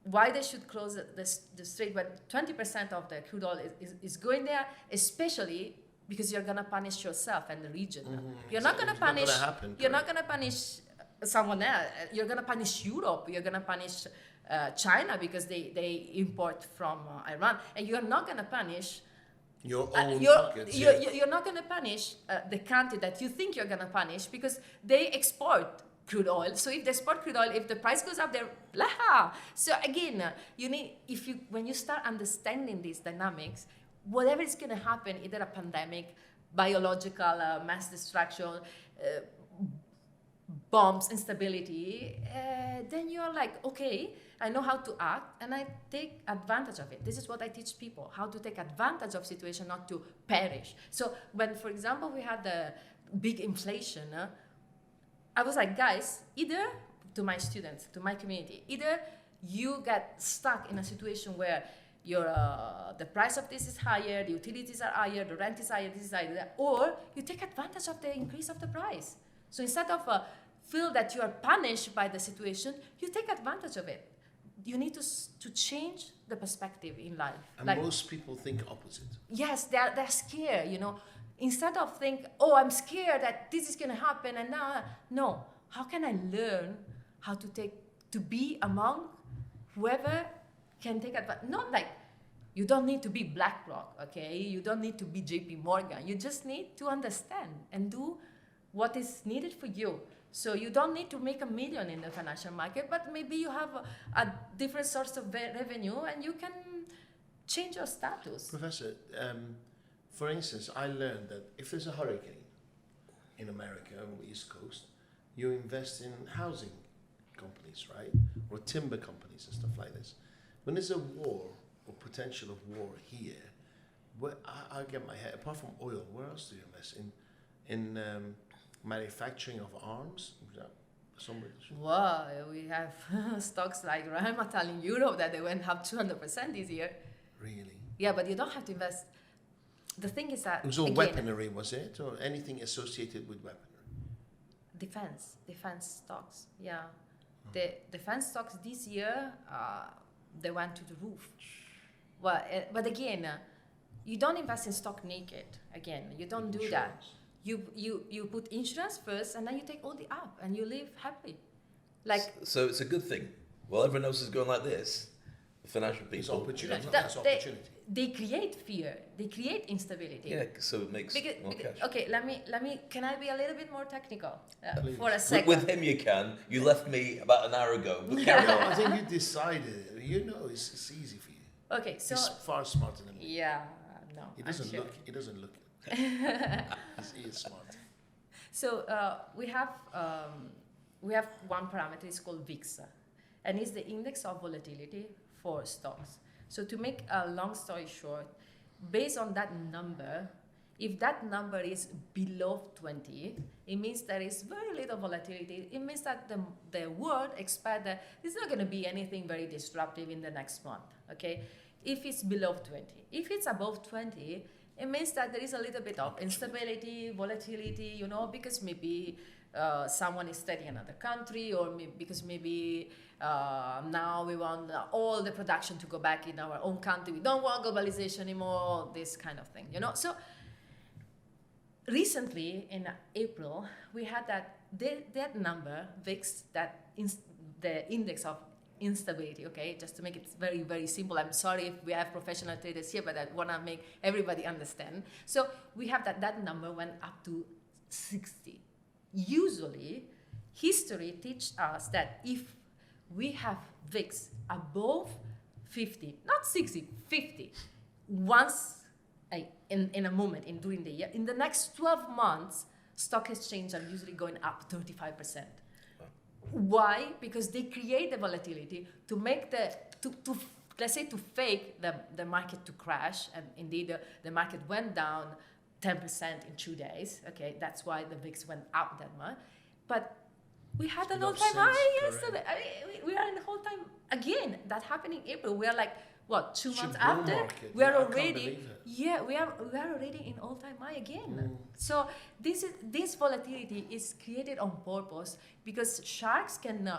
why they should close the strait when 20% of the crude oil is going there, especially because you're gonna punish yourself and the region. You're not gonna punish. You're not gonna punish someone else. You're gonna punish Europe. You're gonna punish China because they import from Iran, and you're not gonna punish your own pockets. You're not gonna punish the country that you think you're gonna punish because they export crude oil. So if they export crude oil, if the price goes up, they're laha. So again, you need when you start understanding these dynamics, whatever is going to happen, either a pandemic, biological mass destruction, bombs, instability, then you're like, okay, I know how to act and I take advantage of it. This is what I teach people, how to take advantage of situation, not to perish. So when, for example, we had the big inflation, I was like, guys, either to my students, to my community, either you get stuck in a situation where the price of this is higher, the utilities are higher, the rent is higher, this is higher, or you take advantage of the increase of the price. So instead of feel that you are punished by the situation, you take advantage of it. You need to change the perspective in life. And like, most people think opposite. Yes, they're scared, you know. Instead of think, oh, I'm scared that this is going to happen, and now, no. How can I learn how to be among whoever can take advantage? Not like, you don't need to be BlackRock, okay? You don't need to be JP Morgan. You just need to understand and do what is needed for you. So you don't need to make $1 million in the financial market, but maybe you have a different source of revenue and you can change your status. Professor, for instance, I learned that if there's a hurricane in America on the East Coast, you invest in housing companies, right? Or timber companies and stuff like this. When there's a war or potential of war here, I get my head, apart from oil, where else do you invest? In manufacturing of arms? Wow, we have stocks like Rheinmetall in Europe that they went up 200% this year. Really? Yeah, but you don't have to invest. The thing is that... It was all weaponry, was it? Or anything associated with weaponry? Defense stocks, yeah. The defense stocks this year, they went to the roof. Well, but again, you don't invest in stock naked. Again, you don't do that. you put insurance first, and then you take all the up, and you live happily. Like, so it's a good thing. While everyone else is going like this, the financial It's people. opportunity. that- It's opportunity. they create fear, they create instability. Yeah, so it makes more cash. Okay, let me. Can I be a little bit more technical Please. for a second? With him you can. You left me about an hour ago. But carry No, on. I think you decided. You know, it's easy for you. Okay, so He's far smarter than me. yeah, no, He I'm doesn't sure. look. He doesn't look. He is smart. So we have one parameter. It's called VIX, and it's the index of volatility for stocks. So to make a long story short, based on that number, if that number is below 20, it means there is very little volatility. It means that the world expects that there's not going to be anything very disruptive in the next month. Okay, if it's below 20, if it's above 20. It means that there is a little bit of instability, volatility, because maybe someone is studying another country, or because maybe now we want all the production to go back in our own country. We don't want globalization anymore, this kind of thing, So recently, in April, we had that number, VIX, the index of instability, okay? Just to make it very, very simple. I'm sorry if we have professional traders here, but I want to make everybody understand. So we have that number went up to 60. Usually, history teaches us that if we have VIX above 50, not 60, 50, once in a moment during the year, in the next 12 months, stock exchanges are usually going up 35%. Why? Because they create the volatility to make let's say to fake the market to crash, and indeed the market went down 10% in 2 days. Okay, that's why the VIX went up that much. But we had an all-time high yesterday. I mean, we are in the whole time again. That happened in April. We are like, what, 2 months after? Market. We are I can't already believe it. we are already in all-time high again. So this volatility is created on purpose because sharks can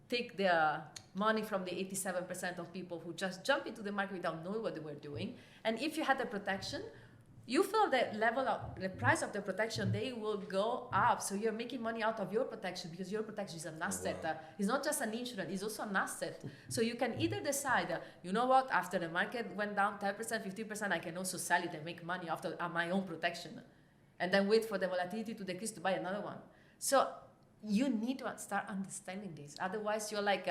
take their money from the 87% of people who just jump into the market without knowing what they were doing. And if you had the protection, you feel the price of the protection, they will go up. So you're making money out of your protection because your protection is an asset. Wow. It's not just an insurance, it's also an asset. So you can either decide, you know what, after the market went down 10%, 15%, I can also sell it and make money after my own protection. And then wait for the volatility to decrease to buy another one. So you need to start understanding this. Otherwise, you're like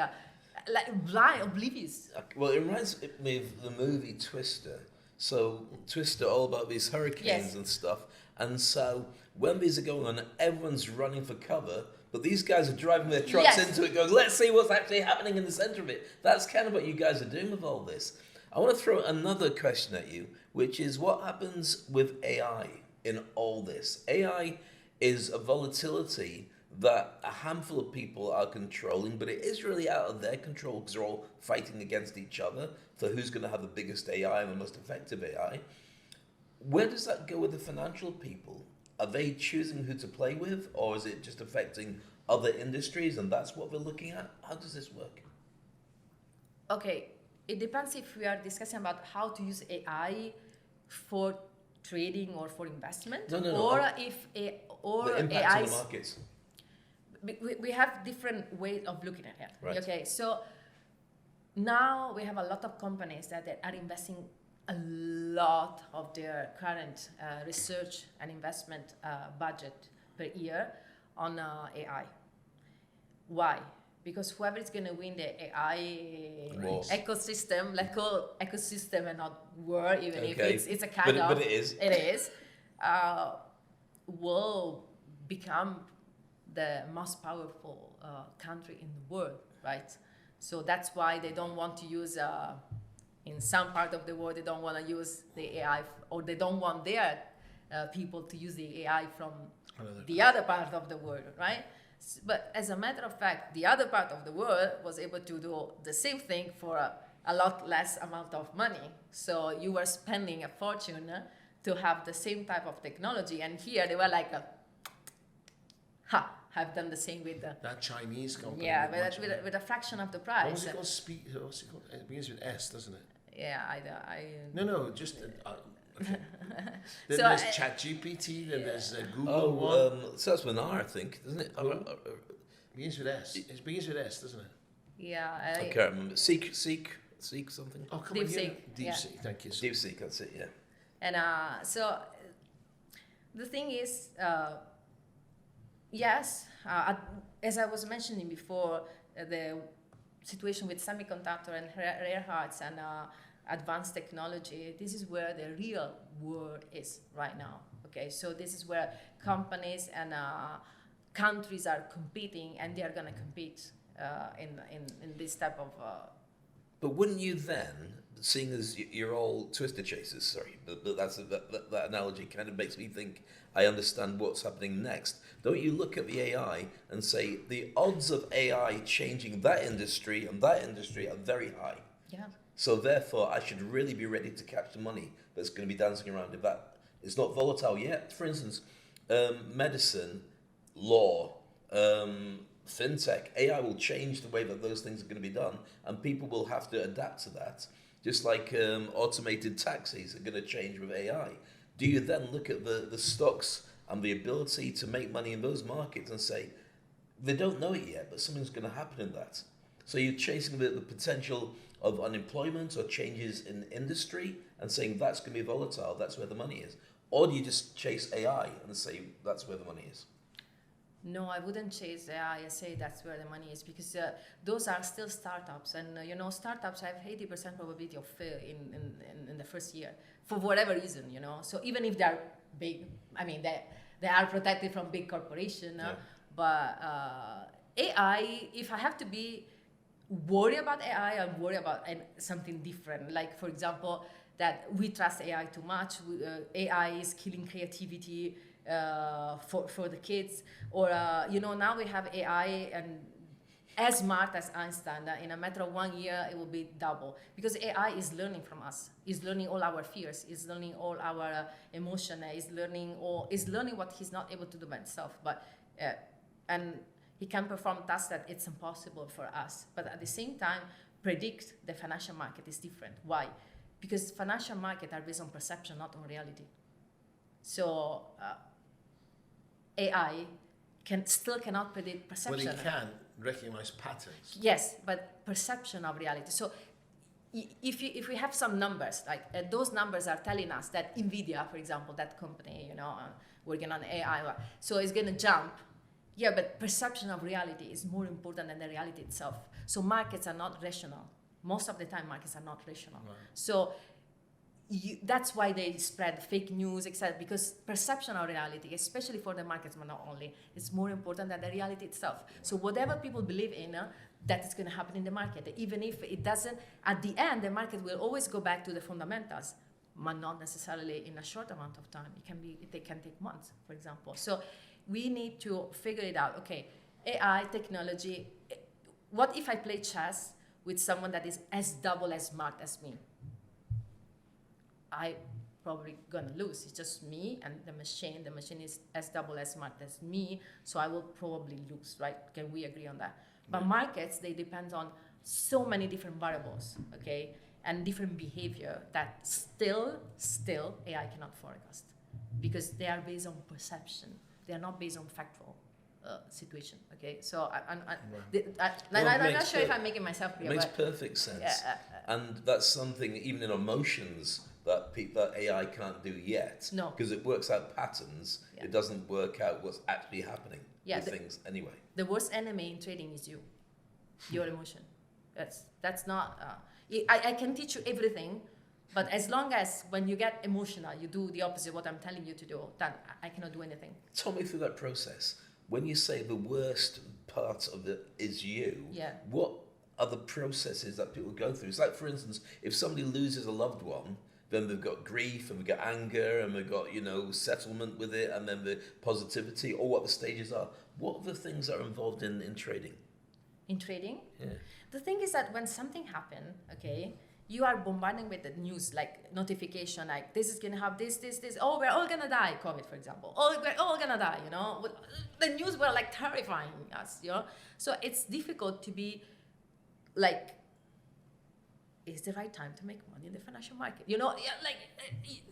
blind, oblivious. Well, it reminds me of the movie Twister. So Twister, all about these hurricanes Yes. and stuff. And so when these are going on, everyone's running for cover, but these guys are driving their trucks Yes. into it going, let's see what's actually happening in the center of it. That's kind of what you guys are doing with all this. I want to throw another question at you, which is what happens with AI in all this? AI is a volatility that a handful of people are controlling, but it is really out of their control because they're all fighting against each other for who's going to have the biggest AI and the most effective AI. Where does that go with the financial people? Are they choosing who to play with, or is it just affecting other industries and that's what we're looking at? How does this work? Okay, it depends if we are discussing about how to use AI for trading or for investment, No. or The impact AI. on the markets. We have different ways of looking at it. Right. Okay, so now we have a lot of companies that are investing a lot of their current research and investment budget per year on AI. Why? Because whoever is going to win the AI Wars. ecosystem, let's call ecosystem and not war, even if Okay. it's a kind of. But it is. It is. Will become the most powerful country in the world, right? So that's why they don't want to use, in some part of the world, they don't want to use the AI, or they don't want their people to use the AI from the other part of the world, right? But as a matter of fact, the other part of the world was able to do the same thing for a lot less amount of money. So you were spending a fortune to have the same type of technology, and here they were like, I've done the same with the that Chinese company. yeah, with a fraction of the price. What was it called? What's it called? It begins with S, doesn't it? Yeah, I No, just Okay. Then So, there's ChatGPT, then there's Google one. So that's with R, I think, doesn't it? Begins with S. It begins with S, doesn't it? Yeah. I can't remember. Seek something. Oh, come DeepSeek, on. DeepSeek, thank you. DeepSeek, that's it, yeah. And so the thing is, yes, as I was mentioning before, the situation with semiconductor and rare earths and advanced technology, this is where the real world is right now. Okay, so this is where companies and countries are competing, and they are going to compete in this type of. But wouldn't you then, seeing as you're all twister chasers, sorry, but that analogy kind of makes me think I understand what's happening next. Don't you look at the AI and say the odds of AI changing that industry and that industry are very high? Yeah. So therefore, I should really be ready to catch the money that's going to be dancing around if that is not volatile yet. For instance, medicine, law, fintech, AI will change the way that those things are going to be done, and people will have to adapt to that. Just like automated taxis are going to change with AI. Do you then look at the stocks and the ability to make money in those markets and say, they don't know it yet, but something's going to happen in that? So you're chasing the potential of unemployment or changes in industry and saying that's going to be volatile, that's where the money is. Or do you just chase AI and say that's where the money is? No, I wouldn't chase AI and say that's where the money is, because those are still startups, and startups have 80% probability of fail in the first year for whatever reason, So even if they're big, I mean they are protected from big corporation, but AI, if I have to be worried about AI, I'm worried about something different. Like, for example, that we trust AI too much. AI is killing creativity for the kids. Or, now we have AI and as smart as Einstein. In a matter of 1 year, it will be double. Because AI is learning from us. It's learning all our fears. It's learning all our emotion. It's learning what he's not able to do by himself. And he can perform tasks that it's impossible for us. But at the same time, predict the financial market is different. Why? Because financial markets are based on perception, not on reality. So AI still cannot predict perception. Well, it can recognize patterns. Yes, but perception of reality. So if we have some numbers, like those numbers are telling us that NVIDIA, for example, that company, working on AI, so it's going to jump. Yeah, but perception of reality is more important than the reality itself. So markets are not rational. Most of the time, markets are not rational. Right. So that's why they spread fake news, etc. Because perception of reality, especially for the markets, but not only, is more important than the reality itself. So whatever people believe in, that is going to happen in the market. Even if it doesn't, at the end, the market will always go back to the fundamentals, but not necessarily in a short amount of time. It can take months, for example. So we need to figure it out. Okay, AI, technology. What if I play chess with someone that is as double as smart as me? I probably gonna lose. It's just me and the machine. The machine is as double as smart as me, so I will probably lose, right? Can we agree on that? But markets, they depend on so many different variables, okay, and different behavior that still AI cannot forecast, because they are based on perception. They are not based on factual situation. Okay, so I'm not sure if I'm making myself clear. It makes perfect sense, and that's something even in emotions that AI can't do yet. No, because it works out patterns. Yeah. It doesn't work out what's actually happening with things anyway. The worst enemy in trading is you, your emotion. That's not. I can teach you everything. But as long as when you get emotional, you do the opposite of what I'm telling you to do, then I cannot do anything. Talk me through that process. When you say the worst part of it is you, what are the processes that people go through? It's like, for instance, if somebody loses a loved one, then they've got grief, and they've got anger, and they've got, settlement with it, and then the positivity, or what the stages are. What are the things that are involved in trading? In trading? Yeah. The thing is that when something happens, okay, you are bombarding with the news, like notification, like this is gonna have this. Oh, we're all gonna die. COVID, for example. Oh, we're all gonna die. The news were like terrifying us. So it's difficult to be like. is the right time to make money in the financial market? You know,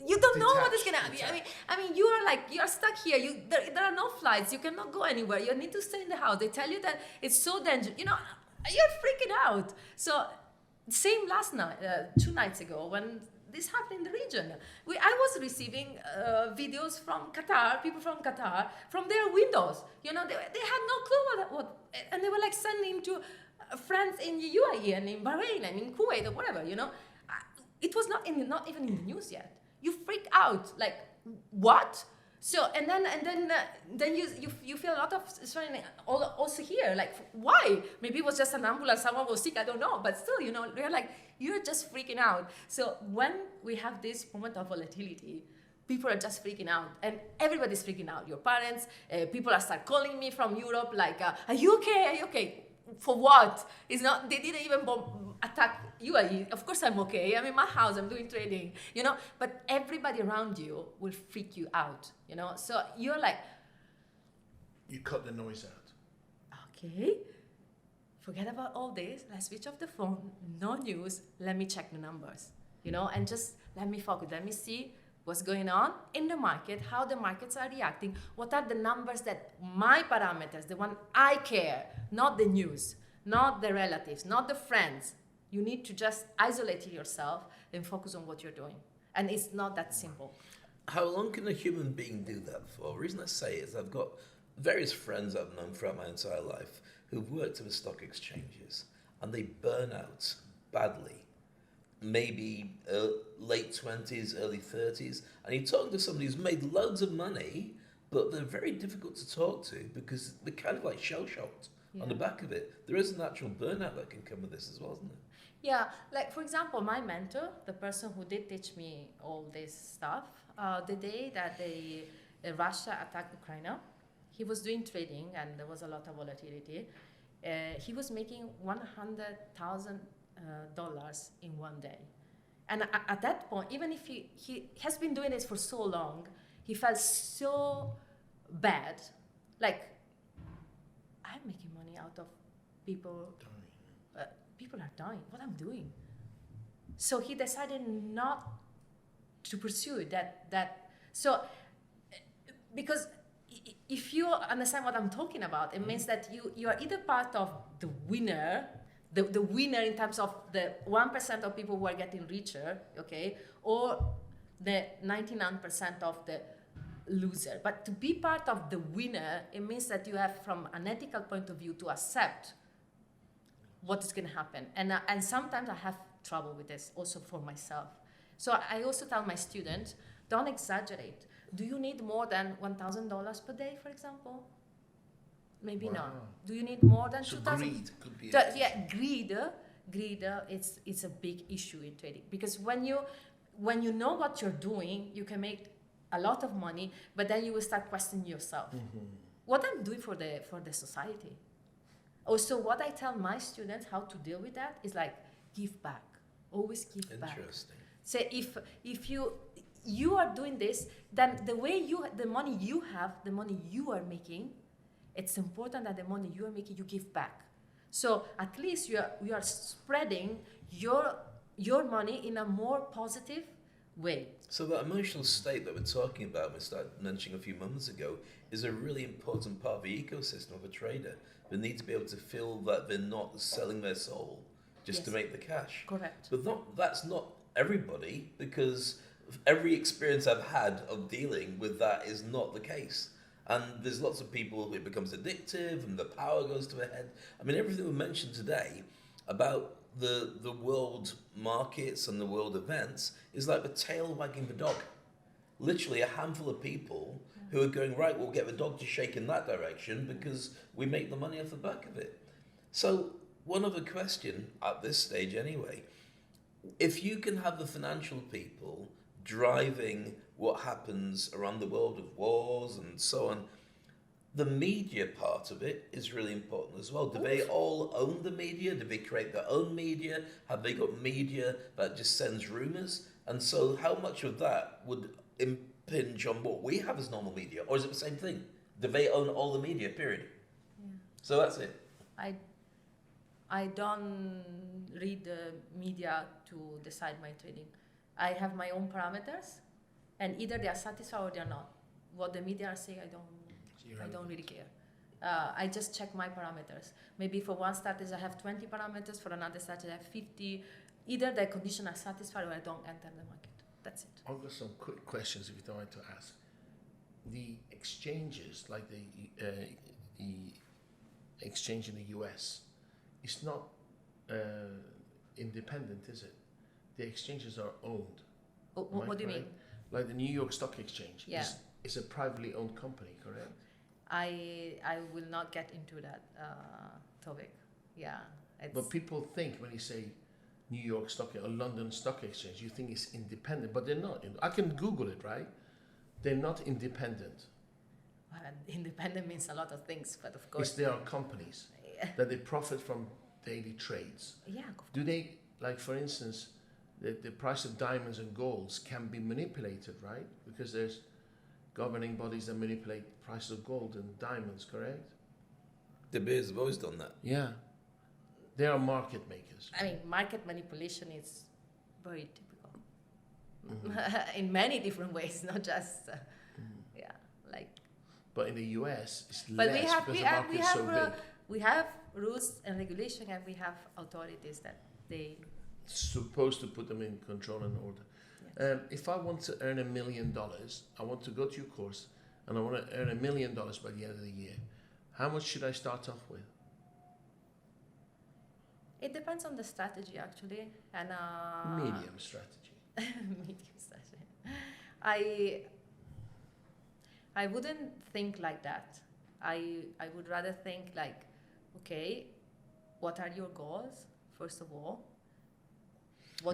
you don't know what is going to happen. I mean, you are stuck here. There are no flights. You cannot go anywhere. You need to stay in the house. They tell you that it's so dangerous. You know, you're freaking out. So same last night, 2 nights ago, when this happened in the region, I was receiving videos from Qatar, people from Qatar, from their windows. You know, they had no clue what, and they were like sending to friends in the UAE and in Bahrain and in Kuwait or whatever, you know. It was not even in the news yet. You freak out, like, what? So, and then you feel a lot of strain also here, like, why? Maybe it was just an ambulance, someone was sick, I don't know, but still, you know, you're just freaking out. So when we have this moment of volatility, people are just freaking out, and everybody's freaking out. Your parents, people are start calling me from Europe, like, are you okay? Are you okay? For what? It's not. They didn't even attack UAE. Of course I'm okay. I'm in my house. I'm doing trading. You know. But everybody around you will freak you out. You know. So you're like, you cut the noise out. Okay. Forget about all this. Let's switch off the phone. No news. Let me check the numbers. You know, and just let me focus. Let me see what's going on in the market, how the markets are reacting, what are the numbers that my parameters, the one I care, not the news, not the relatives, not the friends. You need to just isolate yourself and focus on what you're doing. And it's not that simple. How long can a human being do that for? The reason I say it is I've got various friends I've known throughout my entire life who've worked in the stock exchanges, and they burn out badly. Maybe late 20s, early 30s, and you're talking to somebody who's made loads of money, but they're very difficult to talk to because they're kind of like shell-shocked on the back of it. There is a natural burnout that can come with this as well, isn't it? Yeah, like for example, my mentor, the person who did teach me all this stuff, the day that Russia attacked Ukraine, he was doing trading and there was a lot of volatility. He was making $100,000 in one day. And at that point, even if he has been doing this for so long, he felt so bad. Like, I'm making money out of people. People are dying. What I'm doing? So he decided not to pursue that. So, because if you understand what I'm talking about, it means that you are either part of the winner. The winner in terms of the 1% of people who are getting richer, okay, or the 99% of the loser. But to be part of the winner, it means that you have, from an ethical point of view, to accept what is going to happen. And sometimes I have trouble with this also for myself. So I also tell my students, don't exaggerate. Do you need more than $1,000 per day, for example? Maybe not. Do you need more than 2,000? Greed could be. Greed. It's a big issue in trading, because when you know what you're doing, you can make a lot of money, but then you will start questioning yourself. Mm-hmm. What I'm doing for the society. Also, what I tell my students how to deal with that is like, give back. Always give back. Interesting. So if you are doing this, then the money you have, the money you are making, it's important that the money you are making, you give back. So at least you are spreading your money in a more positive way. So that emotional state that we're talking about, we started mentioning a few moments ago, is a really important part of the ecosystem of a trader. They need to be able to feel that they're not selling their soul just to make the cash. Correct. But that's not everybody, because every experience I've had of dealing with that is not the case. And there's lots of people who it becomes addictive and the power goes to their head. I mean, everything we mentioned today about the world markets and the world events is like the tail wagging the dog. Literally a handful of people who are going, right, we'll get the dog to shake in that direction because we make the money off the back of it. So one other question at this stage anyway, if you can have the financial people driving what happens around the world of wars and so on, the media part of it is really important as well. Do they all own the media? Do they create their own media? Have they got media that just sends rumours? And so how much of that would impinge on what we have as normal media? Or is it the same thing? Do they own all the media, period? Yeah. So that's it. I don't read the media to decide my trading. I have my own parameters, and either they are satisfied or they are not. What the media are saying, I don't really care. I just check my parameters. Maybe for one strategy I have 20 parameters, for another strategy I have 50. Either the conditions are satisfied or I don't enter the market. That's it. I've got some quick questions if you don't mind to ask. The exchanges, like the exchange in the US, it's not independent, is it? The exchanges are owned. What do you mean? Like the New York Stock Exchange. Yeah. Is a privately owned company, correct? I will not get into that topic. Yeah. But people think when you say New York Stock or London Stock Exchange, you think it's independent, but they're not. I can Google it, right? They're not independent. Well, independent means a lot of things, but of course. There are companies that they profit from daily trades. Yeah. Do they, like for instance, the price of diamonds and golds can be manipulated, right? Because there's governing bodies that manipulate prices of gold and diamonds, correct? De Beers have always done that. Yeah. They are market makers. I mean, market manipulation is very typical. In many different ways, not just, like. But in the US, it's but less because the market's so big. We have rules and regulation, and we have authorities that they... Supposed to put them in control and order. Yes. If I want to earn $1 million, I want to go to your course, and I want to earn $1 million by the end of the year. How much should I start off with? It depends on the strategy, actually, and Medium strategy. medium strategy. I wouldn't think like that. I would rather think like, okay, what are your goals, first of all?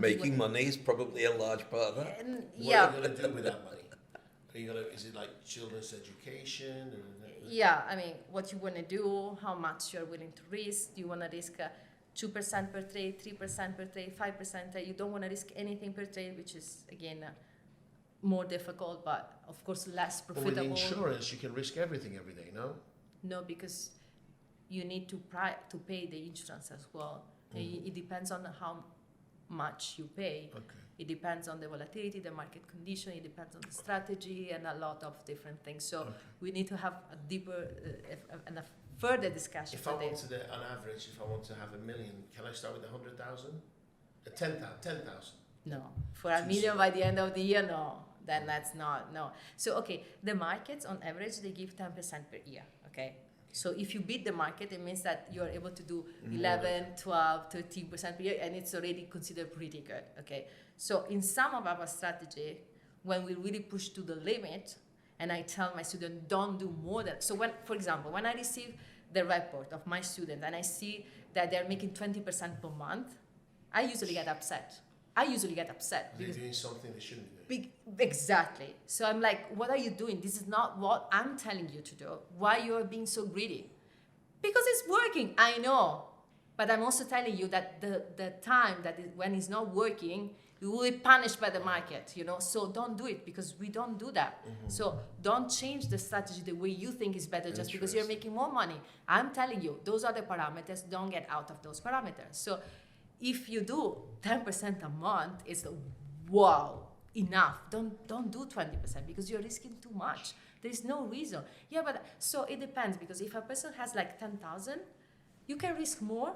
Making money is probably a large part of that. What are you going to do with that money? Are you going to, is it like children's education? Yeah, I mean, what you want to do, how much you're willing to risk. Do you want to risk 2% per trade, 3% per trade, 5%? You don't want to risk anything per trade, which is, again, more difficult, but of course less profitable. But with insurance, you can risk everything every day, no? No, because you need to pay the insurance as well. It depends on how much you pay. Okay. It depends on the volatility, the market condition, it depends on the strategy and a lot of different things. So we need to have a deeper and a further discussion. If I wanted, on average, if I want to have $1 million, can I start with 100,000? 10,000? No. For $1 million by the end of the year, no. Then that's not, no. So, okay, the markets on average, they give 10% per year, okay? So if you beat the market, it means that you're able to do 11, 12, 13% per year, and it's already considered pretty good, okay? So in some of our strategy, when we really push to the limit, and I tell my students, don't do more than, so when, for example, when I receive the report of my students and I see that they're making 20% per month, I usually get upset. They're doing something they shouldn't be doing. Exactly. So I'm like, what are you doing? This is not what I'm telling you to do. Why you are being so greedy? Because it's working, I know. But I'm also telling you that the time when it's not working, you will be punished by the market, you know? So don't do it, because we don't do that. So don't change the strategy the way you think is better just because you're making more money. I'm telling you, those are the parameters. Don't get out of those parameters. So if you do 10% a month, it's wow, enough. Don't do 20% because you're risking too much. There is no reason. Yeah, but so it depends, because if a person has like 10,000, you can risk more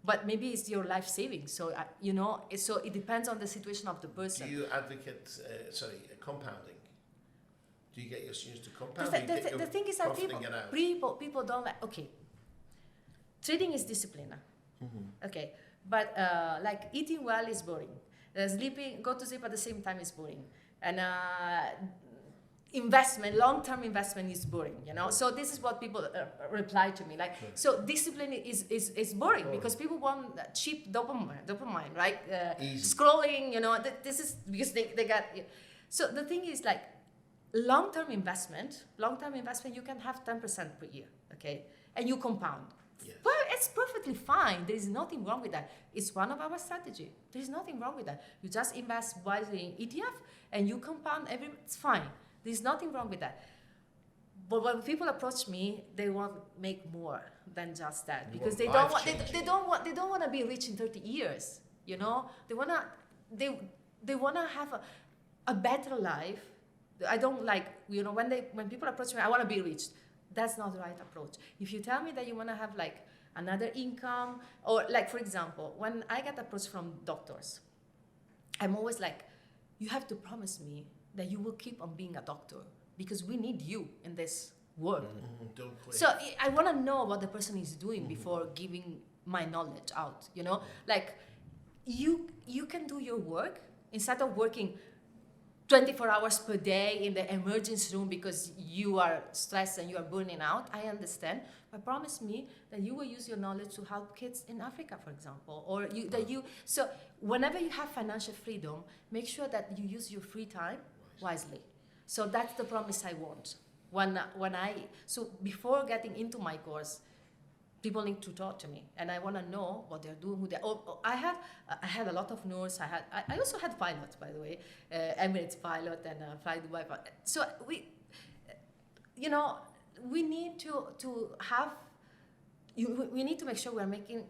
but maybe it's your life savings. So you know, so it depends on the situation of the person. Do you advocate compounding? Do you get your students to compound? The thing is that people don't like. Okay, trading is discipline. Okay, but like eating well is boring. Go to sleep at the same time is boring, and long-term investment is boring. You know, so this is what people reply to me. Like, so discipline is boring because people want cheap dopamine, right? Scrolling. You know, this is because they got. So the thing is like long-term investment. You can have 10% per year. Okay, and you compound. Yes. Well, it's perfectly fine. There is nothing wrong with that. It's one of our strategy. There is nothing wrong with that. You just invest wisely in ETF and you compound it's fine. There's nothing wrong with that. But when people approach me, they want to make more than just that, You because want they don't want life-changing. they don't want to be rich in 30 years. You know, they wanna have a better life. I don't like, you know, when people approach me, I want to be rich. That's not the right approach. If you tell me that you want to have like another income, or like, for example, when I get approached from doctors, I'm always like, you have to promise me that you will keep on being a doctor, because we need you in this world. Don't quit. So I want to know what the person is doing before giving my knowledge out, you know? Like, you can do your work instead of working 24 hours per day in the emergency room because you are stressed and you are burning out. I understand, but promise me that you will use your knowledge to help kids in Africa, for example, or so whenever you have financial freedom, make sure that you use your free time wisely. So that's the promise I want. So before getting into my course, people need to talk to me, and I want to know what they're doing. I had a lot of nurses. I also had pilots, by the way, Emirates pilot and Fly Dubai pilot. So we need to have. We need to make sure we're making.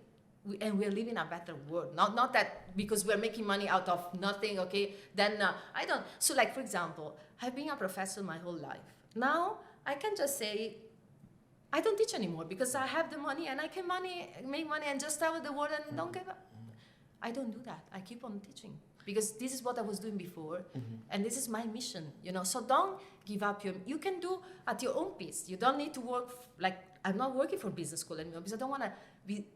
We're living a better world. Not that because we're making money out of nothing. Okay, then I don't. So, like, for example, I've been a professor my whole life. Now I can just say, I don't teach anymore because I have the money and I can make money and just travel the world and don't give up. I don't do that. I keep on teaching because this is what I was doing before, and this is my mission. So don't give up. You can do at your own pace. You don't need to work like I'm not working for business school anymore because I don't want to be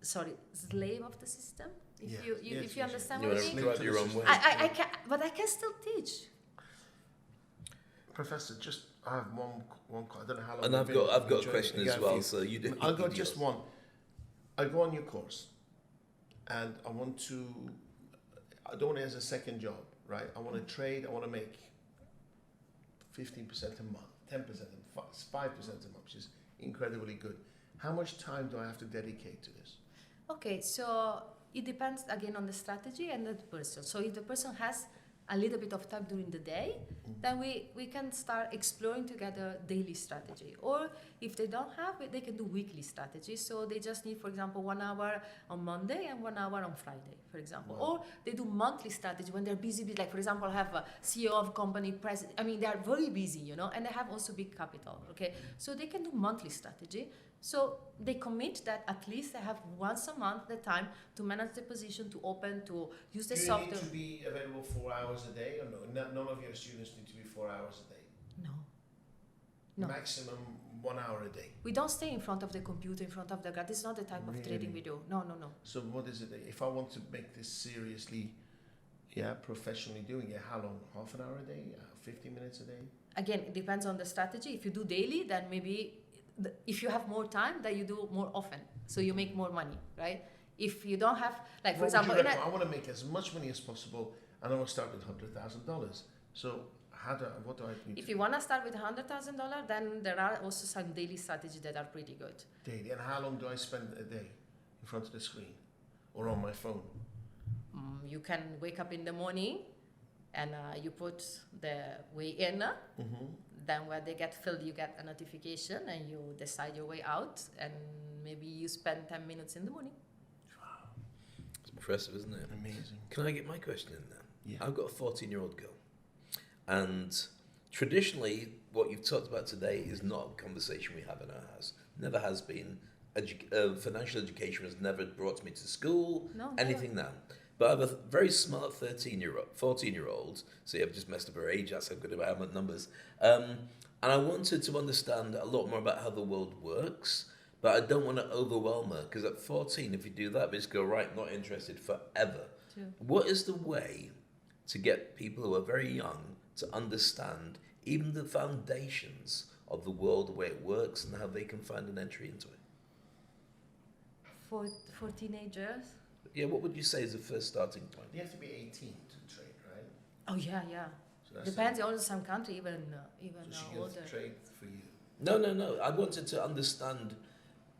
slave of the system. If you understand what I mean. You want to your own way. I can, but I can still teach. Professor, I have one. I don't know how long. And I've got a question as well. So you do. I'll go just one. I go on your course, and I want to. I don't want it as a second job, right? I want to trade. I want to make 15% a month, 10% a month, 5% a month, which is incredibly good. How much time do I have to dedicate to this? Okay, so it depends again on the strategy and the person. So if the person has a little bit of time during the day, then we can start exploring together daily strategy. Or if they don't have it, they can do weekly strategy. So they just need, for example, 1 hour on Monday and 1 hour on Friday, for example. Wow. Or they do monthly strategy when they're busy. Like, for example, I have a CEO of company, president. I mean, they are very busy, and they have also big capital, okay? So they can do monthly strategy. So they commit that at least they have once a month the time to manage the position, to open, to use the software. Do you need to be available 4 hours a day, or no? None of your students need to be 4 hours a day. No. Maximum 1 hour a day. We don't stay in front of the computer, in front of the guard. This is not the type of trading we do. No. So what is it? If I want to make this seriously, professionally doing it, how long? Half an hour a day? 15 minutes a day? Again, it depends on the strategy. If you do daily, then maybe if you have more time, then you do more often. So you make more money, right? If you don't have, like, for example, I want to make as much money as possible, and I want to start with $100,000. So what do I need? If you want to start with $100,000, then there are also some daily strategies that are pretty good. Daily. And how long do I spend a day in front of the screen or on my phone? You can wake up in the morning and you put the way in. Then when they get filled, you get a notification and you decide your way out, and maybe you spend 10 minutes in the morning. Wow. It's impressive, isn't it? Amazing. Can I get my question in there? Yeah. I've got a 14-year-old girl. And traditionally, what you've talked about today is not a conversation we have in our house. Never has been. Financial education was never brought me to school, anything now. But I have a very smart 14-year-old. See, I've just messed up her age. That's how good I am at numbers. And I wanted to understand a lot more about how the world works, but I don't want to overwhelm her, because at 14, if you do that, we just go, right, not interested forever. True. What is the way to get people who are very young to understand even the foundations of the world, the way it works, and how they can find an entry into it? For teenagers? Yeah, what would you say is the first starting point? You have to be 18 to trade, right? Oh, yeah. So Depends on some country, even so she older. gets to trade for you. No. I wanted to understand,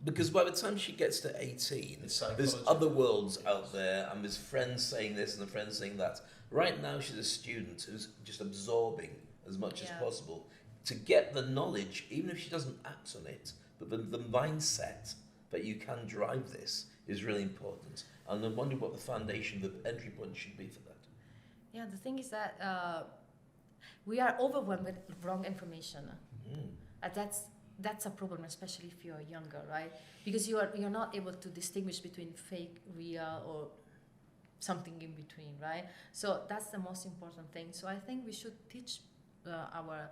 because by the time she gets to 18, there's other worlds out there, and there's friends saying this and the friends saying that. Right now, she's a student who's just absorbing as much as possible. to get the knowledge, even if she doesn't act on it, but the mindset that you can drive this is really important. And I'm wondering what the foundation, the entry point should be for that. Yeah, the thing is that we are overwhelmed with wrong information. And that's a problem, especially if you're younger, right? Because you're not able to distinguish between fake, real, or something in between, right? So that's the most important thing. So I think we should teach our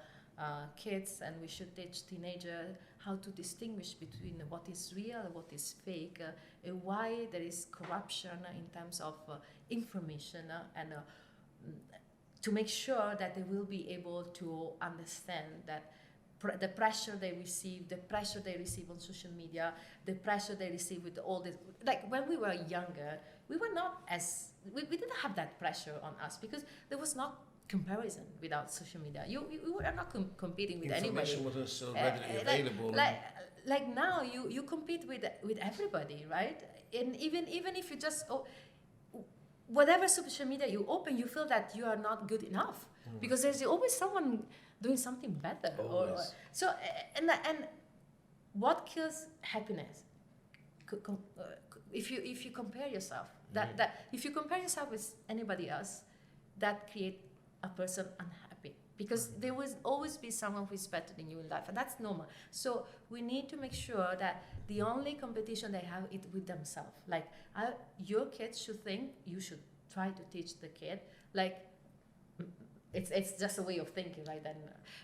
kids, and we should teach teenagers how to distinguish between what is real and what is fake, and why there is corruption in terms of information, and to make sure that they will be able to understand that the pressure they receive on social media, the pressure they receive with all this. Like when we were younger, we were not we didn't have that pressure on us because there was not comparison without social media. You were not competing with anybody. Information wasn't so readily available. Like now, you compete with everybody, right? And even if you just whatever social media you open, you feel that you are not good enough because there's always someone doing something better. So and what kills happiness? If you compare yourself, that if you compare yourself with anybody else, that creates a person unhappy because there will always be someone who is better than you in life, and that's normal. So we need to make sure that the only competition they have is with themselves. Like your kids should think, you should try to teach the kid like it's just a way of thinking, right? Then,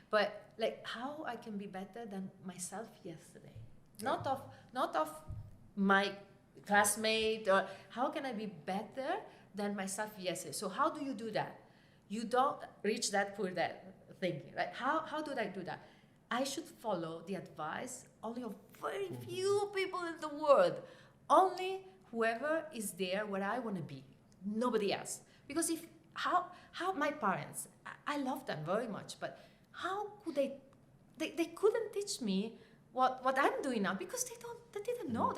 but like how I can be better than myself yesterday, not of my classmate, or how can I be better than myself yesterday? So how do you do that? You don't reach that for that thinking, right? How do I do that? I should follow the advice only of very few people in the world, only whoever is there where I want to be, nobody else. Because how my parents, I love them very much, but how could they couldn't teach me what I'm doing now because they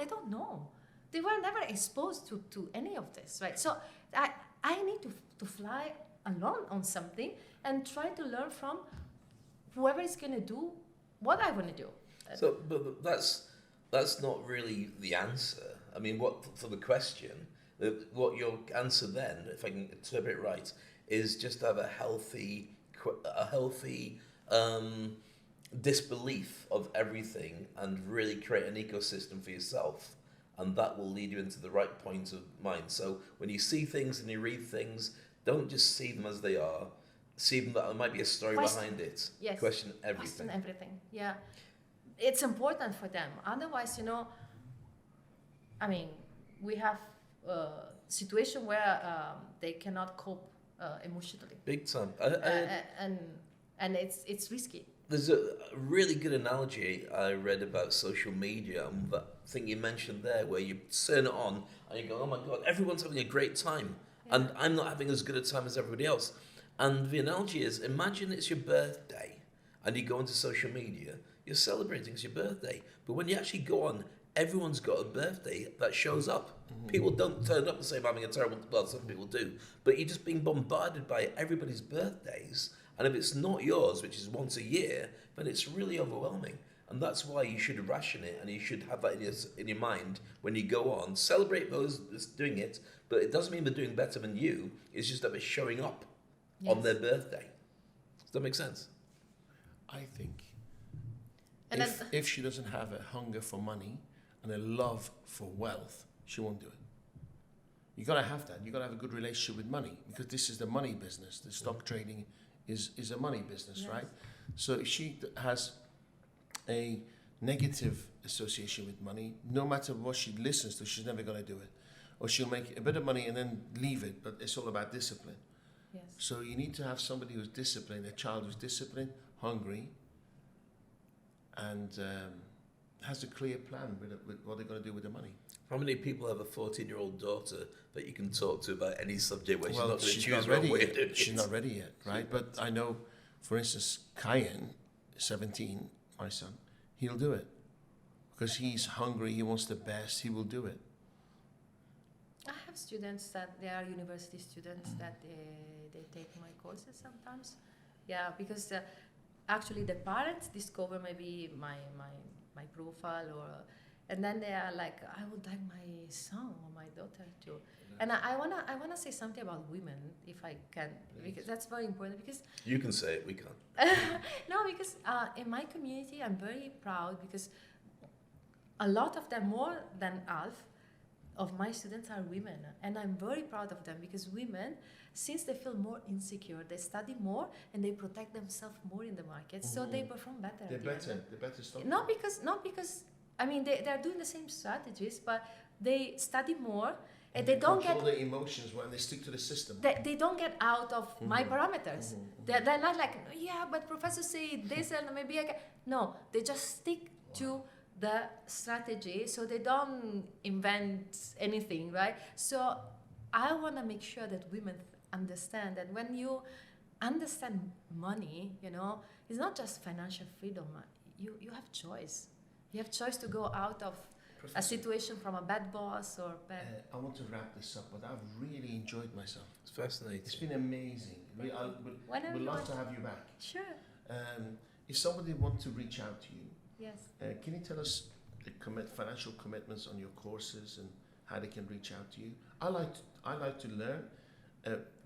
don't know. They were never exposed to any of this, right? So I need to fly alone on something and try to learn from whoever is going to do what I want to do. So, but that's not really the answer. I mean, what for the question, what your answer then, if I can interpret it right, is just to have a healthy disbelief of everything and really create an ecosystem for yourself. And that will lead you into the right point of mind. So when you see things and you read things, don't just see them as they are. See them that there might be a story behind it. Yes. Question everything. Question everything. Yeah. It's important for them. Otherwise, I mean, we have a situation where they cannot cope emotionally. Big time. And it's risky. There's a really good analogy I read about social media and that thing you mentioned there where you turn it on and you go, oh my God, everyone's having a great time. Yeah. And I'm not having as good a time as everybody else. And the analogy is, imagine it's your birthday and you go into social media, you're celebrating it's your birthday. But when you actually go on, everyone's got a birthday that shows up. People don't turn up and say, I'm having a terrible, well, some people do. But you're just being bombarded by everybody's birthdays. And if it's not yours, which is once a year, then it's really overwhelming. And that's why you should ration it and you should have that in your mind when you go on. Celebrate those that's doing it, but it doesn't mean they're doing better than you. It's just that they're showing up on their birthday. Does that make sense? I think if she doesn't have a hunger for money and a love for wealth, she won't do it. You got to have that. You got to have a good relationship with money because this is the money business. The stock trading is a money business, right? So if she has a negative association with money, no matter what she listens to, she's never going to do it. Or she'll make a bit of money and then leave it, but it's all about discipline. Yes. So you need to have somebody who's disciplined, a child who's disciplined, hungry, and has a clear plan with what they're going to do with the money. How many people have a 14-year-old daughter that you can talk to about any subject where she's not going to choose not her own ready way yet. of doing it? She's not ready yet, right? But I know, for instance, Cayenne, 17, my son, he'll do it. Because he's hungry, he wants the best, he will do it. I have students that they are university students that they take my courses sometimes. Yeah, because actually the parents discover maybe my profile, or and then they are like, I would like my son or my daughter to. And I wanna say something about women, if I can, because that's very important. Because You can say it, we can't. no, because in my community, I'm very proud because a lot of them, more than half of my students, are women, and I'm very proud of them because women, since they feel more insecure, they study more and they protect themselves more in the market, so they perform better. They're at the better. end. They're better stuff. Not because I mean they're doing the same strategies, but they study more and they don't get. Control their emotions when they stick to the system. They don't get out of my parameters. They're not like, yeah, but professor say this and maybe I can. No, they just stick to the strategy, so they don't invent anything, right? So I want to make sure that women understand that when you understand money, it's not just financial freedom. You have choice. You have choice to go out of a situation from a bad boss or bad. I want to wrap this up, but I've really enjoyed myself. It's fascinating. It's been amazing. We'd love to have you back. Sure. If somebody wants to reach out to you, Yes. can you tell us the financial commitments on your courses and how they can reach out to you? I like to learn.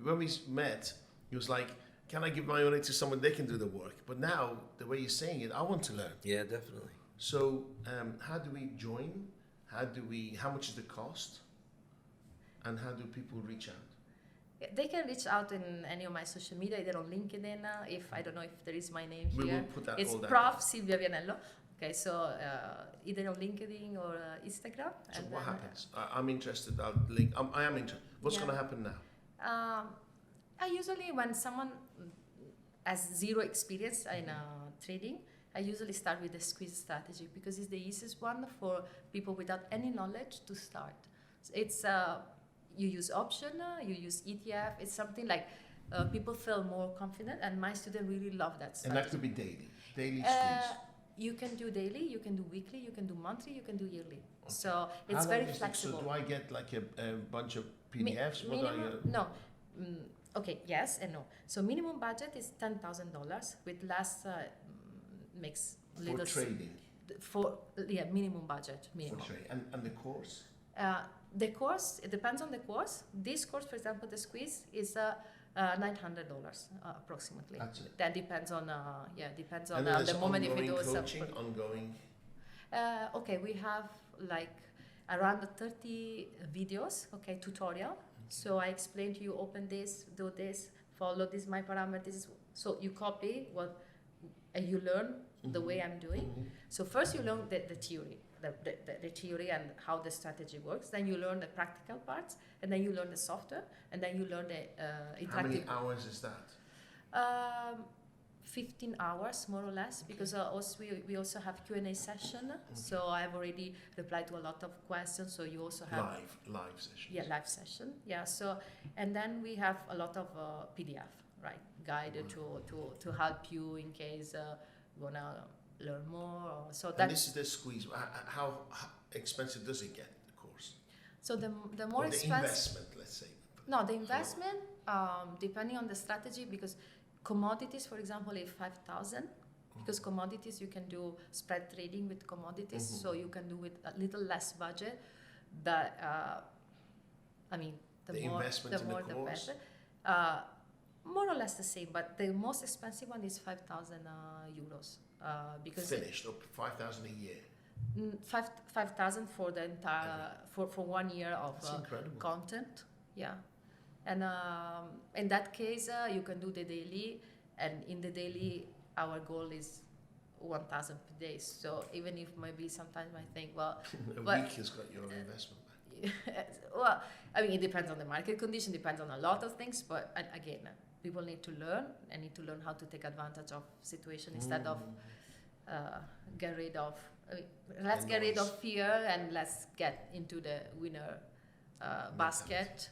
When we met, he was like, "Can I give my money to someone? They can do the work." But now, the way you're saying it, I want to learn. Yeah, definitely. So, how do we join? How much is the cost? And how do people reach out? They can reach out in any of my social media, either on LinkedIn. If I don't know if there is my name We here. will put that It's all down. Prof. Silvia Vianello. Okay, so either on LinkedIn or Instagram. So and what then, happens? I'm interested. I am interested. What's Yeah. going to happen now? I usually, when someone has zero experience in trading, I usually start with the squeeze strategy because it's the easiest one for people without any knowledge to start. So it's you use option, you use ETF. It's something like people feel more confident, and my students really love that strategy. And that could be daily squeeze. You can do daily, you can do weekly, you can do monthly, you can do yearly. Okay. So it's How long very is it? flexible. So do I get like a bunch of PDFs? No. Okay, yes and no. So minimum budget is $10,000 with less makes little For trading? Minimum budget. Minimum. For trading. And the course? The course, it depends on the course. This course, for example, the squeeze is $900 approximately. That's it. That depends on depends on And then the there's moment if ongoing it was coaching, ongoing. okay, we have like around 30 videos, okay, tutorial. So I explain to you, open this, do this, follow this, my parameters. So you copy what you learn the way I'm doing. So first you learn the theory, the theory and how the strategy works. Then you learn the practical parts, and then you learn the software, and then you learn the interactive. How many hours is that? 15 hours more or less, because we also have Q&A session. So I've already replied to a lot of questions. So you also have live sessions. Yeah, live session. Yeah. So and then we have a lot of PDF, right, guided to help you in case you wanna learn more. So and this is the squeeze. How expensive does it get, the course? So the more or the expensive investment, let's say. No, the investment depending on the strategy, because commodities, for example, is 5,000. Because commodities, you can do spread trading with commodities, so you can do with a little less budget. But I mean, the more the better. More or less the same, but the most expensive one is 5,000 euros. Because finished up 5,000 a year. 5,000 for the entire for 1 year of content. Yeah. And in that case, you can do the daily, and in the daily, our goal is 1,000 per day. So even if maybe sometimes I think, well, a week has got your investment back. Well, I mean, it depends on the market condition, depends on a lot of things. But again, people need to learn. And need to learn how to take advantage of situation instead of get rid of. Let's get rid of fear and let's get into the winner basket.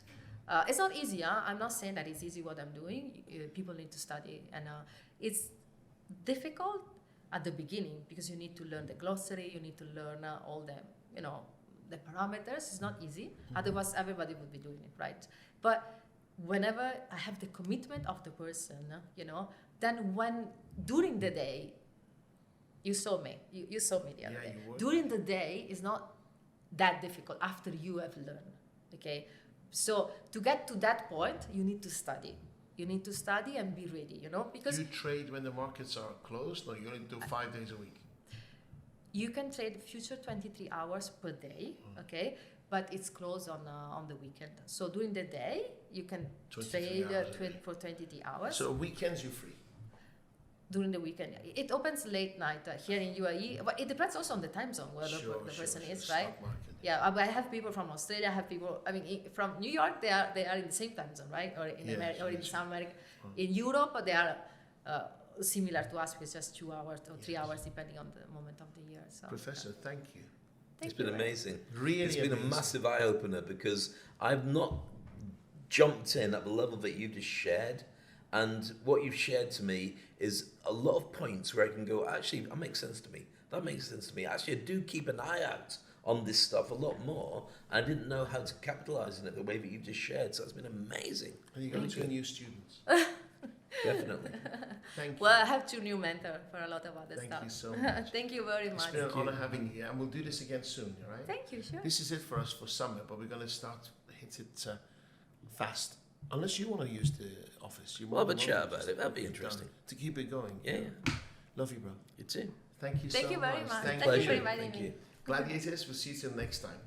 It's not easy. I'm not saying that it's easy what I'm doing. People need to study, and it's difficult at the beginning because you need to learn the glossary. You need to learn all the the parameters. It's not easy. Otherwise, everybody would be doing it, right? But whenever I have the commitment of the person, then during the day, you saw me the other day. You were. During the day is not that difficult after you have learned, okay? So to get to that point, you need to study. You need to study and be ready, because Do you trade when the markets are closed? No, you only do 5 days a week. you can trade future 23 hours per day, okay? But it's closed on the weekend. So during the day, you can 23 trade hours a day. for 23 hours. So weekends you're free. During the weekend, it opens late night here in UAE, but it depends also on the time zone where the person is, the right? stock market. Yeah, but I have people from Australia. I have people. I mean, from New York, they are in the same time zone, right? Or in America, or in South America. In Europe, they are similar to us, with just 2 hours or 3 hours, depending on the moment of the year. So, Professor, thank you. It's been amazing. Really It's been amazing. a massive eye opener because I've not jumped in at the level that you just shared. And what you've shared to me is a lot of points where I can go, actually, that makes sense to me. That makes sense to me. Actually, I do keep an eye out on this stuff a lot more. I didn't know how to capitalize on it the way that you've just shared. So it's been amazing. And you're going to new students. Definitely. Thank you. well, I have 2 new mentors for a lot of other Thank stuff. you so much. Thank you very It's much. been an honor having you here, and we'll do this again soon, all right? Thank you. Sure. This is it for us for summer, but we're going to hit it fast. Unless you want to use the office. We'll have a chat about it. That'd be interesting. To keep it going. Yeah. Love you, bro. You too. Thank you so much. Thank you very much. Thank Thank you you. for inviting Thank me. you. Gladiators, we'll see you till next time.